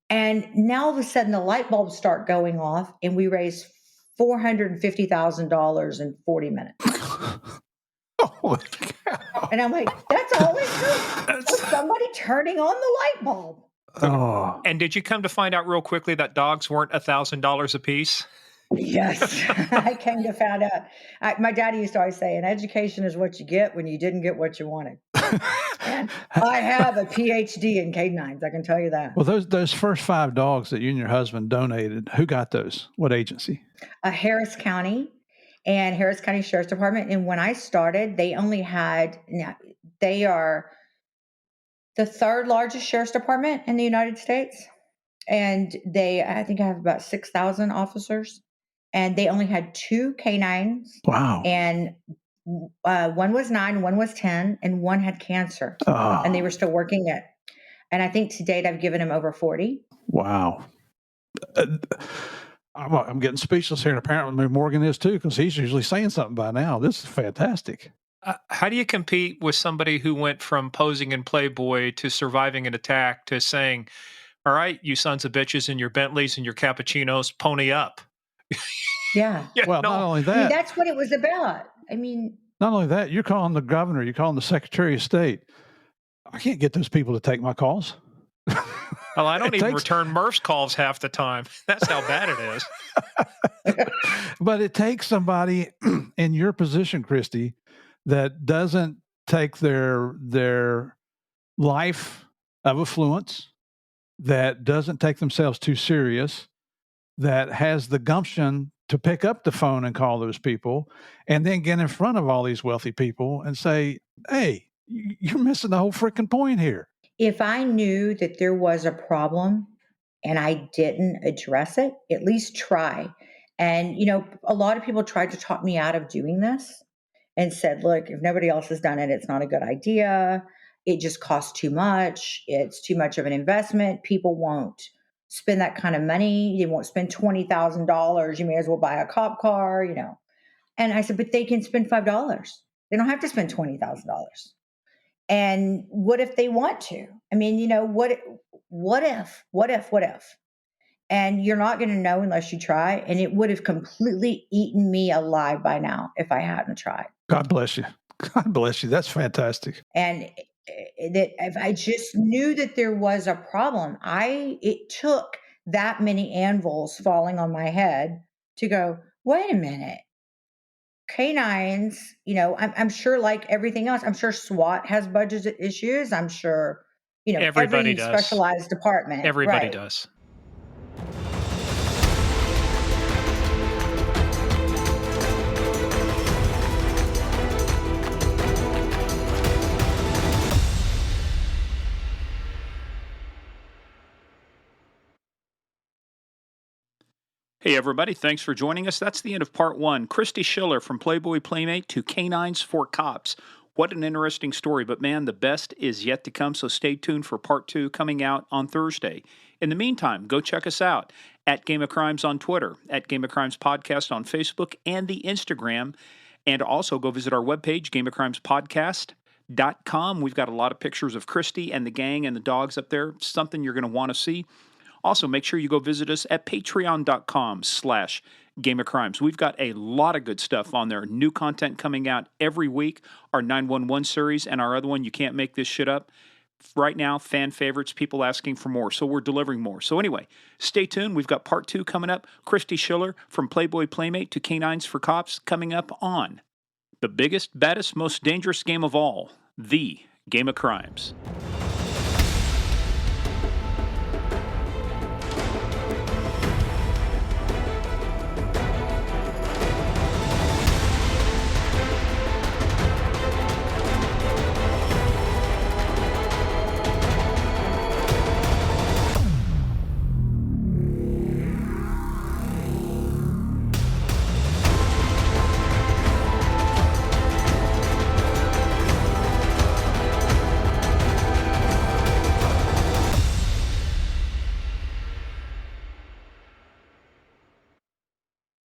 And now all of a sudden the light bulbs start going off, and we raise $450,000 in 40 minutes. Holy cow. And I'm like, that's all it took was somebody turning on the light bulb. Oh. And did you come to find out real quickly that dogs weren't $1,000 a piece? Yes, I came to find out. My daddy used to always say, an education is what you get when you didn't get what you wanted. And I have a PhD in K9s, I can tell you that. Well, those first 5 dogs that you and your husband donated, who got those? What agency? Harris County and Harris County Sheriff's Department. And when I started, they only had, they are the 3rd largest sheriff's department in the United States. And I think I have about 6,000 officers. And they only had 2 canines. Wow. And one was 9, one was 10, and one had cancer. Oh. And they were still working it. And I think to date, I've given him over 40. Wow. I'm getting speechless here, and apparently Morgan is too, because he's usually saying something by now. This is fantastic. How do you compete with somebody who went from posing in Playboy to surviving an attack to saying, all right, you sons of bitches in your Bentleys and your cappuccinos, pony up? Yeah. Well, not only that. That's what it was about. Not only that, you're calling the governor, you're calling the Secretary of State. I can't get those people to take my calls. Well, I don't even return Murph's calls half the time. That's how bad it is. But it takes somebody in your position, Kristi, that doesn't take their life of affluence, that doesn't take themselves too serious, that has the gumption to pick up the phone and call those people, and then get in front of all these wealthy people and say, hey, you're missing the whole freaking point here. If I knew that there was a problem and I didn't address it, at least try. And, a lot of people tried to talk me out of doing this and said, look, if nobody else has done it, it's not a good idea. It just costs too much. It's too much of an investment. People won't spend that kind of money. They won't spend $20,000. You may as well buy a cop car, And I said, but they can spend $5. They don't have to spend $20,000. And what if they want to? What if? And you're not going to know unless you try. And it would have completely eaten me alive by now if I hadn't tried. God bless you. God bless you. That's fantastic. And that if I just knew that there was a problem, it took that many anvils falling on my head to go, wait a minute. K9s, I'm sure like everything else, I'm sure SWAT has budget issues. I'm sure, Everybody every does. specialized department. Everybody Right. does. Hey, everybody. Thanks for joining us. That's the end of part one. Kristi Schiller from Playboy Playmate to K9s4COPS. What an interesting story. But man, the best is yet to come. So stay tuned for part two coming out on Thursday. In the meantime, go check us out at Game of Crimes on Twitter, at Game of Crimes Podcast on Facebook and the Instagram. And also go visit our webpage, gameofcrimespodcast.com. We've got a lot of pictures of Kristi and the gang and the dogs up there. Something you're going to want to see. Also, make sure you go visit us at patreon.com/Game of Crimes. We've got a lot of good stuff on there. New content coming out every week. Our 911 series and our other one, You Can't Make This Shit Up. Right now, fan favorites, people asking for more. So we're delivering more. So anyway, stay tuned. We've got part two coming up. Kristi Schiller from Playboy Playmate to K9s4COPS coming up on the biggest, baddest, most dangerous game of all, the Game of Crimes.